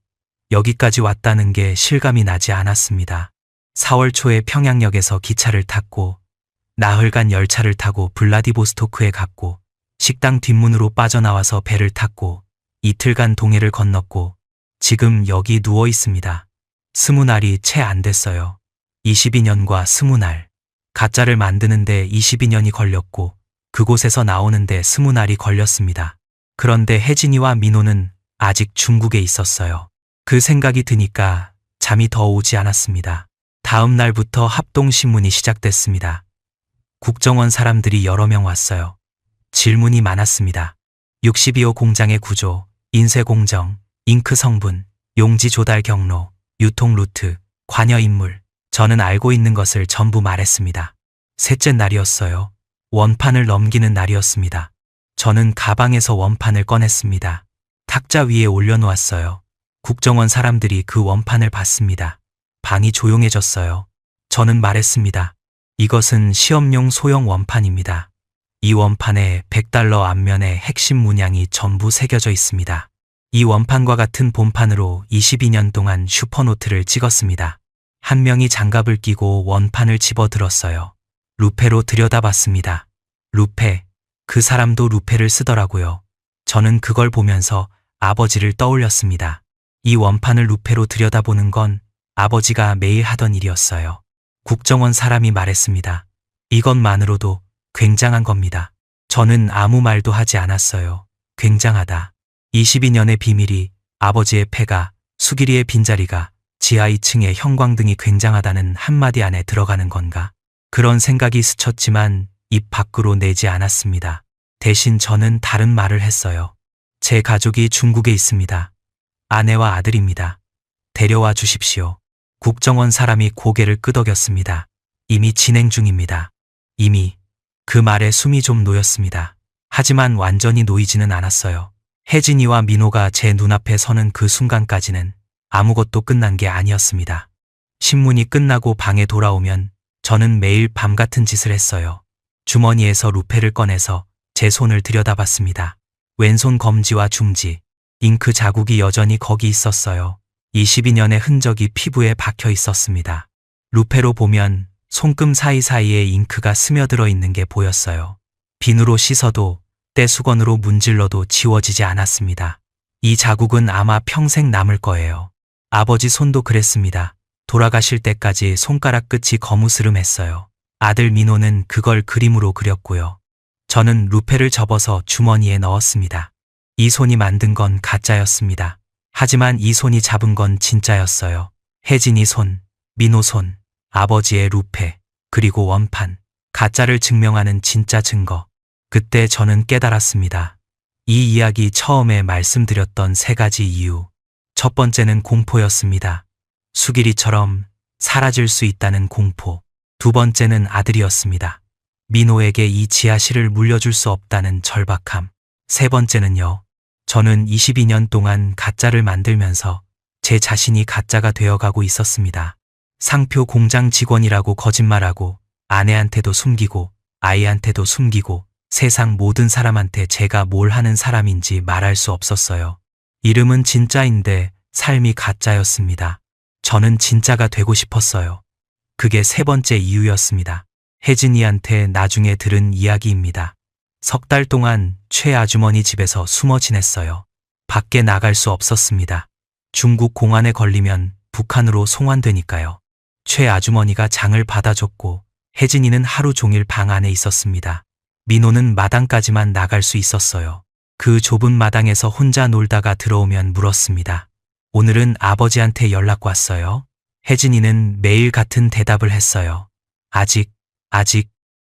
여기까지 왔다는 게 실감이 나지 않았습니다. 4월 초에 평양역에서 기차를 탔고 나흘간 열차를 타고 블라디보스토크에 갔고 식당 뒷문으로 빠져나와서 배를 탔고 이틀간 동해를 건넜고 지금 여기 누워 있습니다. 20날이 채 안 됐어요. 22년과 20날. 가짜를 만드는데 22년이 걸렸고 그곳에서 나오는데 20날이 걸렸습니다. 그런데 혜진이와 민호는 아직 중국에 있었어요. 그 생각이 드니까 잠이 더 오지 않았습니다. 다음 날부터 합동신문이 시작됐습니다. 국정원 사람들이 여러 명 왔어요. 질문이 많았습니다. 62호 공장의 구조, 인쇄 공정, 잉크 성분, 용지 조달 경로, 유통 루트, 관여 인물. 저는 알고 있는 것을 전부 말했습니다. 셋째 날이었어요. 원판을 넘기는 날이었습니다. 저는 가방에서 원판을 꺼냈습니다. 탁자 위에 올려놓았어요. 국정원 사람들이 그 원판을 봤습니다. 방이 조용해졌어요. 저는 말했습니다. 이것은 시험용 소형 원판입니다. 이 원판에 100달러 앞면에 핵심 문양이 전부 새겨져 있습니다. 이 원판과 같은 본판으로 22년 동안 슈퍼노트를 찍었습니다. 한 명이 장갑을 끼고 원판을 집어들었어요. 루페로 들여다봤습니다. 루페, 그 사람도 루페를 쓰더라고요. 저는 그걸 보면서 아버지를 떠올렸습니다. 이 원판을 루페로 들여다보는 건 아버지가 매일 하던 일이었어요. 국정원 사람이 말했습니다. 이것만으로도 굉장한 겁니다. 저는 아무 말도 하지 않았어요. 굉장하다. 22년의 비밀이, 아버지의 폐가, 수기리의 빈자리가, 지하 2층의 형광등이 굉장하다는 한마디 안에 들어가는 건가? 그런 생각이 스쳤지만 입 밖으로 내지 않았습니다. 대신 저는 다른 말을 했어요. 제 가족이 중국에 있습니다. 아내와 아들입니다. 데려와 주십시오. 국정원 사람이 고개를 끄덕였습니다. 이미 진행 중입니다. 이미. 그 말에 숨이 좀 놓였습니다. 하지만 완전히 놓이지는 않았어요. 혜진이와 민호가 제 눈앞에 서는 그 순간까지는 아무것도 끝난 게 아니었습니다. 신문이 끝나고 방에 돌아오면 저는 매일 밤 같은 짓을 했어요. 주머니에서 루페를 꺼내서 제 손을 들여다봤습니다. 왼손 검지와 중지, 잉크 자국이 여전히 거기 있었어요. 22년의 흔적이 피부에 박혀 있었습니다. 루페로 보면 손금 사이사이에 잉크가 스며들어 있는 게 보였어요. 비누로 씻어도 떼수건으로 문질러도 지워지지 않았습니다. 이 자국은 아마 평생 남을 거예요. 아버지 손도 그랬습니다. 돌아가실 때까지 손가락 끝이 거무스름했어요. 아들 민호는 그걸 그림으로 그렸고요. 저는 루페를 접어서 주머니에 넣었습니다. 이 손이 만든 건 가짜였습니다. 하지만 이 손이 잡은 건 진짜였어요. 혜진이 손, 민호 손, 아버지의 루페, 그리고 원판, 가짜를 증명하는 진짜 증거. 그때 저는 깨달았습니다. 이 이야기 처음에 말씀드렸던 세 가지 이유. 첫 번째는 공포였습니다. 수기리처럼 사라질 수 있다는 공포. 두 번째는 아들이었습니다. 민호에게 이 지하실을 물려줄 수 없다는 절박함. 세 번째는요. 저는 22년 동안 가짜를 만들면서 제 자신이 가짜가 되어가고 있었습니다. 상표 공장 직원이라고 거짓말하고 아내한테도 숨기고 아이한테도 숨기고 세상 모든 사람한테 제가 뭘 하는 사람인지 말할 수 없었어요. 이름은 진짜인데 삶이 가짜였습니다. 저는 진짜가 되고 싶었어요. 그게 세 번째 이유였습니다. 혜진이한테 나중에 들은 이야기입니다. 석 달 동안 최 아주머니 집에서 숨어 지냈어요. 밖에 나갈 수 없었습니다. 중국 공안에 걸리면 북한으로 송환되니까요. 최 아주머니가 장을 받아줬고 혜진이는 하루 종일 방 안에 있었습니다. 민호는 마당까지만 나갈 수 있었어요. 그 좁은 마당에서 혼자 놀다가 들어오면 물었습니다. 오늘은 아버지한테 연락 왔어요? 혜진이는 매일 같은 대답을 했어요. 아직.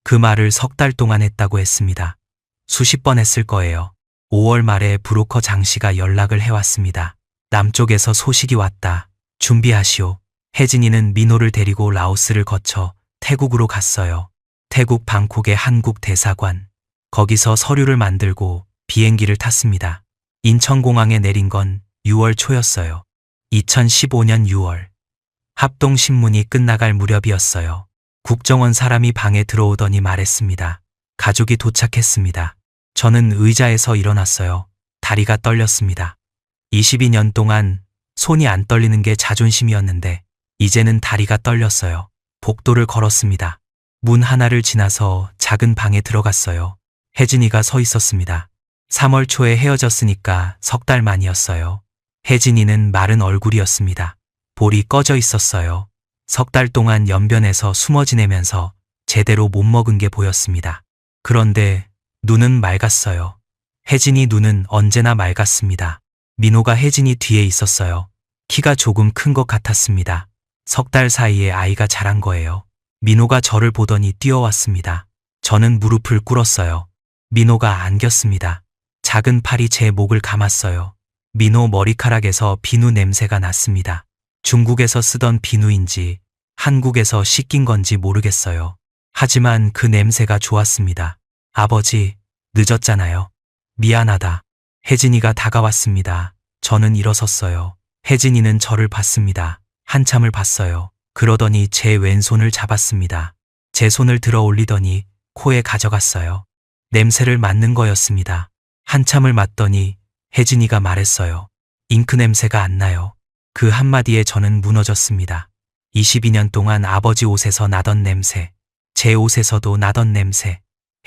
그 말을 석 달 동안 했다고 했습니다. 수십 번 했을 거예요. 5월 말에 브로커 장 씨가 연락을 해왔습니다. 남쪽에서 소식이 왔다. 준비하시오. 혜진이는 민호를 데리고 라오스를 거쳐 태국으로 갔어요. 태국 방콕의 한국 대사관. 거기서 서류를 만들고 비행기를 탔습니다. 인천공항에 내린 건 6월 초였어요. 2015년 6월. 합동신문이 끝나갈 무렵이었어요. 국정원 사람이 방에 들어오더니 말했습니다. 가족이 도착했습니다. 저는 의자에서 일어났어요. 다리가 떨렸습니다. 22년 동안 손이 안 떨리는 게 자존심이었는데 이제는 다리가 떨렸어요. 복도를 걸었습니다. 문 하나를 지나서 작은 방에 들어갔어요. 혜진이가 서 있었습니다. 3월 초에 헤어졌으니까 석 달 만이었어요. 혜진이는 마른 얼굴이었습니다. 볼이 꺼져 있었어요. 석 달 동안 연변에서 숨어 지내면서 제대로 못 먹은 게 보였습니다. 그런데 눈은 맑았어요. 혜진이 눈은 언제나 맑았습니다. 민호가 혜진이 뒤에 있었어요. 키가 조금 큰 것 같았습니다. 석 달 사이에 아이가 자란 거예요. 민호가 저를 보더니 뛰어왔습니다. 저는 무릎을 꿇었어요. 민호가 안겼습니다. 작은 팔이 제 목을 감았어요. 민호 머리카락에서 비누 냄새가 났습니다. 중국에서 쓰던 비누인지 한국에서 씻긴 건지 모르겠어요. 하지만 그 냄새가 좋았습니다. 아버지, 늦었잖아요. 미안하다. 혜진이가 다가왔습니다. 저는 일어섰어요. 혜진이는 저를 봤습니다. 한참을 봤어요. 그러더니 제 왼손을 잡았습니다. 제 손을 들어 올리더니 코에 가져갔어요. 냄새를 맡는 거였습니다. 한참을 맡더니 혜진이가 말했어요. 잉크 냄새가 안 나요. 그 한마디에 저는 무너졌습니다. 22년 동안 아버지 옷에서 나던 냄새, 제 옷에서도 나던 냄새,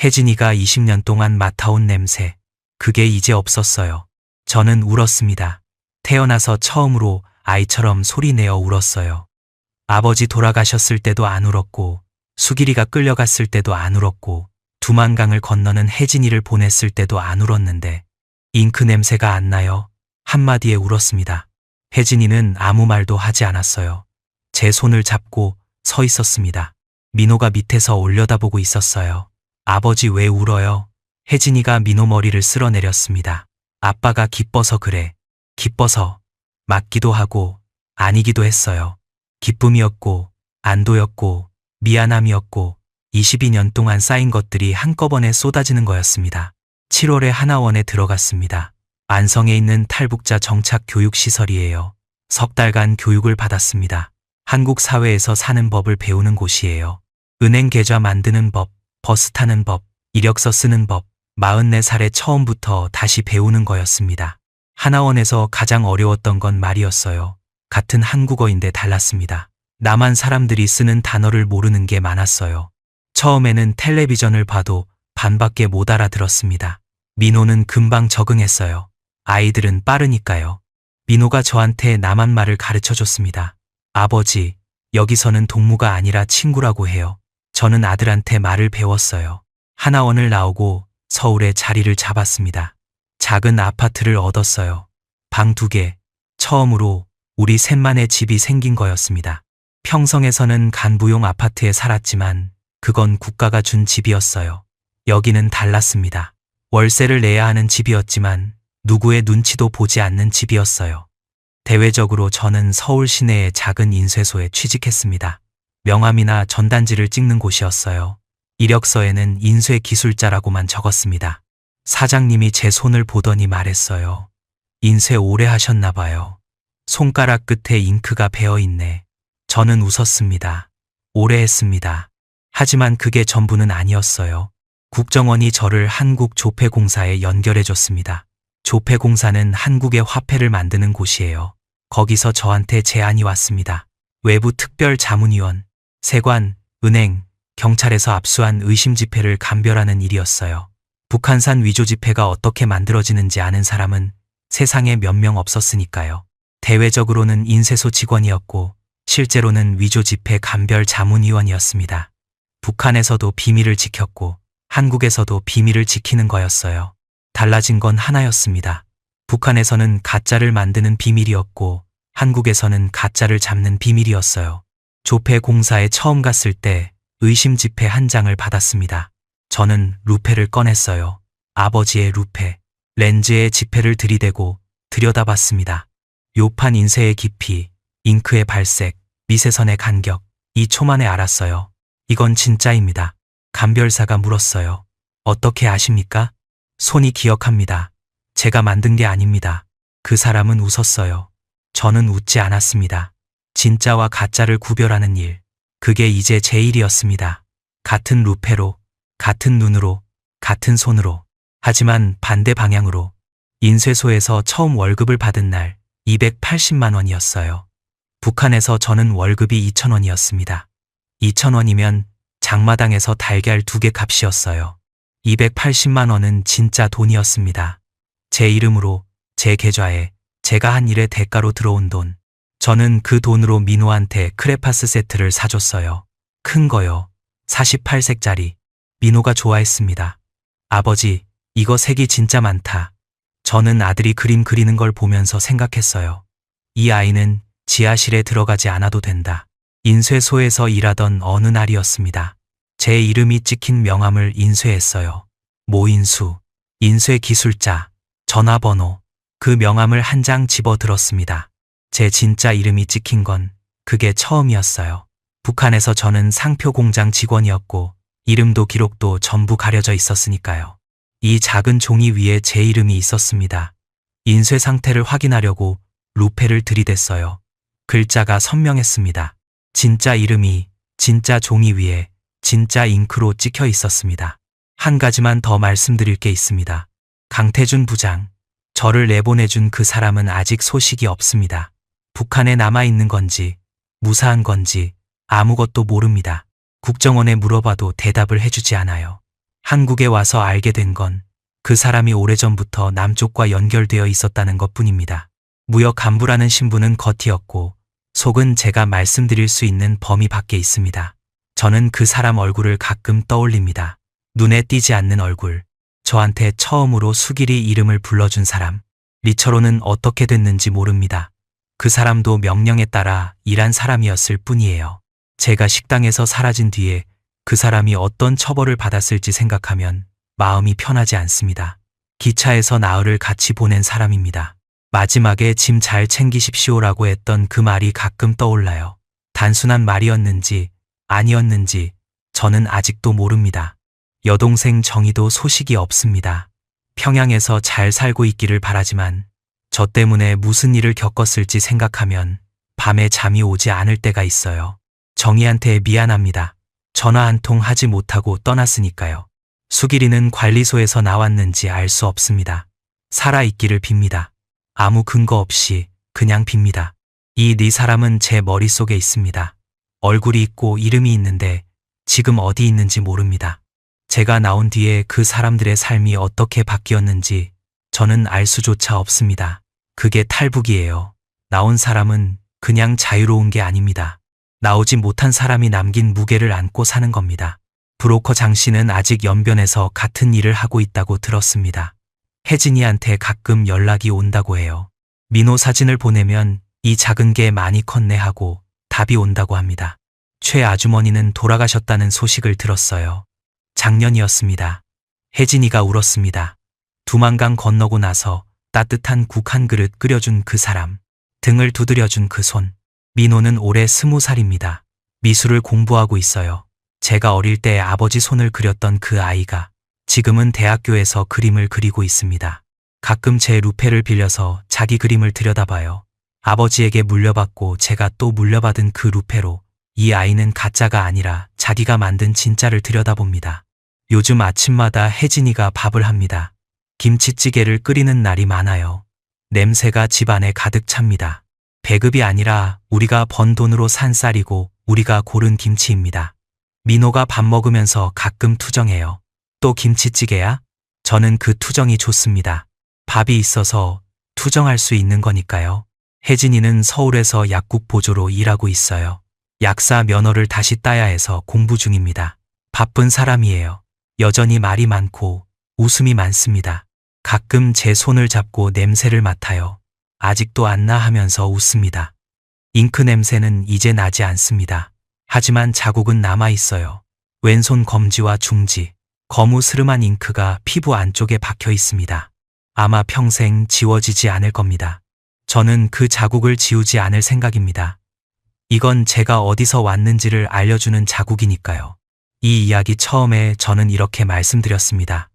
혜진이가 20년 동안 맡아온 냄새, 그게 이제 없었어요. 저는 울었습니다. 태어나서 처음으로 아이처럼 소리내어 울었어요. 아버지 돌아가셨을 때도 안 울었고, 수길이가 끌려갔을 때도 안 울었고, 두만강을 건너는 혜진이를 보냈을 때도 안 울었는데 잉크 냄새가 안 나요. 한마디에 울었습니다. 혜진이는 아무 말도 하지 않았어요. 제 손을 잡고 서 있었습니다. 민호가 밑에서 올려다보고 있었어요. 아버지 왜 울어요? 혜진이가 민호 머리를 쓸어내렸습니다. 아빠가 기뻐서 그래. 기뻐서. 맞기도 하고 아니기도 했어요. 기쁨이었고 안도였고 미안함이었고 22년 동안 쌓인 것들이 한꺼번에 쏟아지는 거였습니다. 7월에 하나원에 들어갔습니다. 안성에 있는 탈북자 정착 교육시설이에요. 석 달간 교육을 받았습니다. 한국 사회에서 사는 법을 배우는 곳이에요. 은행 계좌 만드는 법, 버스 타는 법, 이력서 쓰는 법, 44살에 처음부터 다시 배우는 거였습니다. 하나원에서 가장 어려웠던 건 말이었어요. 같은 한국어인데 달랐습니다. 남한 사람들이 쓰는 단어를 모르는 게 많았어요. 처음에는 텔레비전을 봐도 반밖에 못 알아들었습니다. 민호는 금방 적응했어요. 아이들은 빠르니까요. 민호가 저한테 남한 말을 가르쳐줬습니다. 아버지, 여기서는 동무가 아니라 친구라고 해요. 저는 아들한테 말을 배웠어요. 하나원을 나오고 서울에 자리를 잡았습니다. 작은 아파트를 얻었어요. 방 2개. 처음으로 우리 셋만의 집이 생긴 거였습니다. 평성에서는 간부용 아파트에 살았지만 그건 국가가 준 집이었어요. 여기는 달랐습니다. 월세를 내야 하는 집이었지만 누구의 눈치도 보지 않는 집이었어요. 대외적으로 저는 서울 시내의 작은 인쇄소에 취직했습니다. 명함이나 전단지를 찍는 곳이었어요. 이력서에는 인쇄기술자라고만 적었습니다. 사장님이 제 손을 보더니 말했어요. 인쇄 오래 하셨나 봐요. 손가락 끝에 잉크가 배어있네. 저는 웃었습니다. 오래 했습니다. 하지만 그게 전부는 아니었어요. 국정원이 저를 한국조폐공사에 연결해줬습니다. 조폐공사는 한국의 화폐를 만드는 곳이에요. 거기서 저한테 제안이 왔습니다. 외부 특별자문위원, 세관, 은행, 경찰에서 압수한 의심지폐를 감별하는 일이었어요. 북한산 위조지폐가 어떻게 만들어지는지 아는 사람은 세상에 몇 명 없었으니까요. 대외적으로는 인쇄소 직원이었고 실제로는 위조지폐 감별 자문위원이었습니다. 북한에서도 비밀을 지켰고 한국에서도 비밀을 지키는 거였어요. 달라진 건 하나였습니다. 북한에서는 가짜를 만드는 비밀이었고 한국에서는 가짜를 잡는 비밀이었어요. 조폐공사에 처음 갔을 때 의심지폐 한 장을 받았습니다. 저는 루페를 꺼냈어요. 아버지의 루페. 렌즈에 지폐를 들이대고 들여다봤습니다. 요판 인쇄의 깊이, 잉크의 발색, 미세선의 간격, 2초 만에 알았어요. 이건 진짜입니다. 감별사가 물었어요. 어떻게 아십니까? 손이 기억합니다. 제가 만든 게 아닙니다. 그 사람은 웃었어요. 저는 웃지 않았습니다. 진짜와 가짜를 구별하는 일. 그게 이제 제 일이었습니다. 같은 루페로, 같은 눈으로, 같은 손으로. 하지만 반대 방향으로. 인쇄소에서 처음 월급을 받은 날 280만 원이었어요. 북한에서 저는 월급이 2,000원이었습니다. 2,000원이면 장마당에서 달걀 2개 값이었어요. 280만 원은 진짜 돈이었습니다. 제 이름으로, 제 계좌에 제가 한 일의 대가로 들어온 돈. 저는 그 돈으로 민호한테 크레파스 세트를 사줬어요. 큰 거요. 48색짜리. 민호가 좋아했습니다. 아버지, 이거 색이 진짜 많다. 저는 아들이 그림 그리는 걸 보면서 생각했어요. 이 아이는 지하실에 들어가지 않아도 된다. 인쇄소에서 일하던 어느 날이었습니다. 제 이름이 찍힌 명함을 인쇄했어요. 모인수, 인쇄기술자, 전화번호. 그 명함을 한 장 집어들었습니다. 제 진짜 이름이 찍힌 건 그게 처음이었어요. 북한에서 저는 상표 공장 직원이었고 이름도 기록도 전부 가려져 있었으니까요. 이 작은 종이 위에 제 이름이 있었습니다. 인쇄 상태를 확인하려고 루페를 들이댔어요. 글자가 선명했습니다. 진짜 이름이 진짜 종이 위에 진짜 잉크로 찍혀 있었습니다. 한 가지만 더 말씀드릴 게 있습니다. 강태준 부장, 저를 내보내준 그 사람은 아직 소식이 없습니다. 북한에 남아있는 건지 무사한 건지 아무것도 모릅니다. 국정원에 물어봐도 대답을 해주지 않아요. 한국에 와서 알게 된 건 그 사람이 오래전부터 남쪽과 연결되어 있었다는 것뿐입니다. 무역 간부라는 신분은 겉이었고 속은 제가 말씀드릴 수 있는 범위 밖에 있습니다. 저는 그 사람 얼굴을 가끔 떠올립니다. 눈에 띄지 않는 얼굴, 저한테 처음으로 수길이 이름을 불러준 사람, 리처로는 어떻게 됐는지 모릅니다. 그 사람도 명령에 따라 일한 사람이었을 뿐이에요. 제가 식당에서 사라진 뒤에 그 사람이 어떤 처벌을 받았을지 생각하면 마음이 편하지 않습니다. 기차에서 나흘을 같이 보낸 사람입니다. 마지막에 짐 잘 챙기십시오라고 했던 그 말이 가끔 떠올라요. 단순한 말이었는지 아니었는지 저는 아직도 모릅니다. 여동생 정희도 소식이 없습니다. 평양에서 잘 살고 있기를 바라지만 저 때문에 무슨 일을 겪었을지 생각하면 밤에 잠이 오지 않을 때가 있어요. 정희한테 미안합니다. 전화 한 통 하지 못하고 떠났으니까요. 수길이는 관리소에서 나왔는지 알 수 없습니다. 살아있기를 빕니다. 아무 근거 없이 그냥 빕니다. 이 네 사람은 제 머릿속에 있습니다. 얼굴이 있고 이름이 있는데 지금 어디 있는지 모릅니다. 제가 나온 뒤에 그 사람들의 삶이 어떻게 바뀌었는지 저는 알 수조차 없습니다. 그게 탈북이에요. 나온 사람은 그냥 자유로운 게 아닙니다. 나오지 못한 사람이 남긴 무게를 안고 사는 겁니다. 브로커 장 씨는 아직 연변에서 같은 일을 하고 있다고 들었습니다. 혜진이한테 가끔 연락이 온다고 해요. 민호 사진을 보내면 이 작은 게 많이 컸네 하고 답이 온다고 합니다. 최 아주머니는 돌아가셨다는 소식을 들었어요. 작년이었습니다. 혜진이가 울었습니다. 두만강 건너고 나서 따뜻한 국 한 그릇 끓여준 그 사람, 등을 두드려준 그 손. 민호는 올해 20살입니다. 미술을 공부하고 있어요. 제가 어릴 때 아버지 손을 그렸던 그 아이가 지금은 대학교에서 그림을 그리고 있습니다. 가끔 제 루페를 빌려서 자기 그림을 들여다봐요. 아버지에게 물려받고 제가 또 물려받은 그 루페로 이 아이는 가짜가 아니라 자기가 만든 진짜를 들여다봅니다. 요즘 아침마다 혜진이가 밥을 합니다. 김치찌개를 끓이는 날이 많아요. 냄새가 집안에 가득 찹니다. 배급이 아니라 우리가 번 돈으로 산 쌀이고 우리가 고른 김치입니다. 민호가 밥 먹으면서 가끔 투정해요. 또 김치찌개야? 저는 그 투정이 좋습니다. 밥이 있어서 투정할 수 있는 거니까요. 혜진이는 서울에서 약국 보조로 일하고 있어요. 약사 면허를 다시 따야 해서 공부 중입니다. 바쁜 사람이에요. 여전히 말이 많고 웃음이 많습니다. 가끔 제 손을 잡고 냄새를 맡아요. 아직도 안 나 하면서 웃습니다. 잉크 냄새는 이제 나지 않습니다. 하지만 자국은 남아 있어요. 왼손 검지와 중지, 거무스름한 잉크가 피부 안쪽에 박혀 있습니다. 아마 평생 지워지지 않을 겁니다. 저는 그 자국을 지우지 않을 생각입니다. 이건 제가 어디서 왔는지를 알려주는 자국이니까요. 이 이야기 처음에 저는 이렇게 말씀드렸습니다.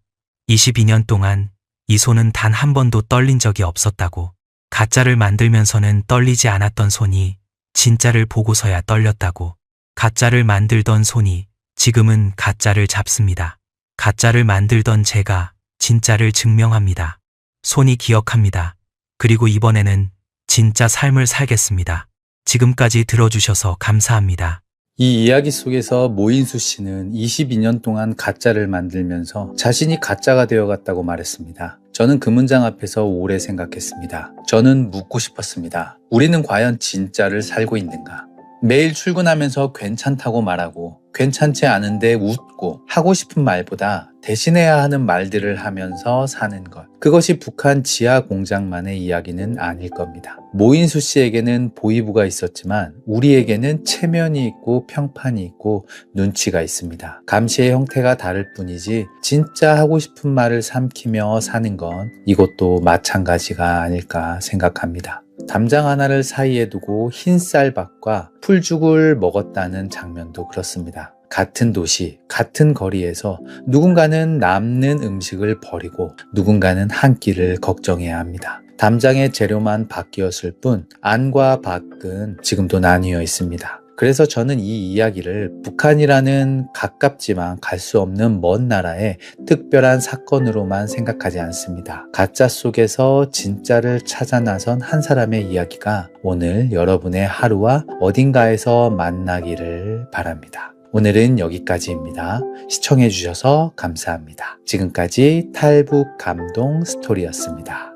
22년 동안 이 손은 단 한 번도 떨린 적이 없었다고. 가짜를 만들면서는 떨리지 않았던 손이 진짜를 보고서야 떨렸다고. 가짜를 만들던 손이 지금은 가짜를 잡습니다. 가짜를 만들던 제가 진짜를 증명합니다. 손이 기억합니다. 그리고 이번에는 진짜 삶을 살겠습니다. 지금까지 들어주셔서 감사합니다. 이 이야기 속에서 모인수 씨는 22년 동안 가짜를 만들면서 자신이 가짜가 되어갔다고 말했습니다. 저는 그 문장 앞에서 오래 생각했습니다. 저는 묻고 싶었습니다. 우리는 과연 진짜를 살고 있는가? 매일 출근하면서 괜찮다고 말하고 괜찮지 않은데 웃고 하고 싶은 말보다 대신해야 하는 말들을 하면서 사는 것. 그것이 북한 지하 공장만의 이야기는 아닐 겁니다. 모인수 씨에게는 보이부가 있었지만 우리에게는 체면이 있고 평판이 있고 눈치가 있습니다. 감시의 형태가 다를 뿐이지 진짜 하고 싶은 말을 삼키며 사는 건 이것도 마찬가지가 아닐까 생각합니다. 담장 하나를 사이에 두고 흰 쌀밥과 풀죽을 먹었다는 장면도 그렇습니다. 같은 도시, 같은 거리에서 누군가는 남는 음식을 버리고 누군가는 한 끼를 걱정해야 합니다. 담장의 재료만 바뀌었을 뿐 안과 밖은 지금도 나뉘어 있습니다. 그래서 저는 이 이야기를 북한이라는 가깝지만 갈 수 없는 먼 나라의 특별한 사건으로만 생각하지 않습니다. 가짜 속에서 진짜를 찾아 나선 한 사람의 이야기가 오늘 여러분의 하루와 어딘가에서 만나기를 바랍니다. 오늘은 여기까지입니다. 시청해주셔서 감사합니다. 지금까지 탈북 감동 스토리였습니다.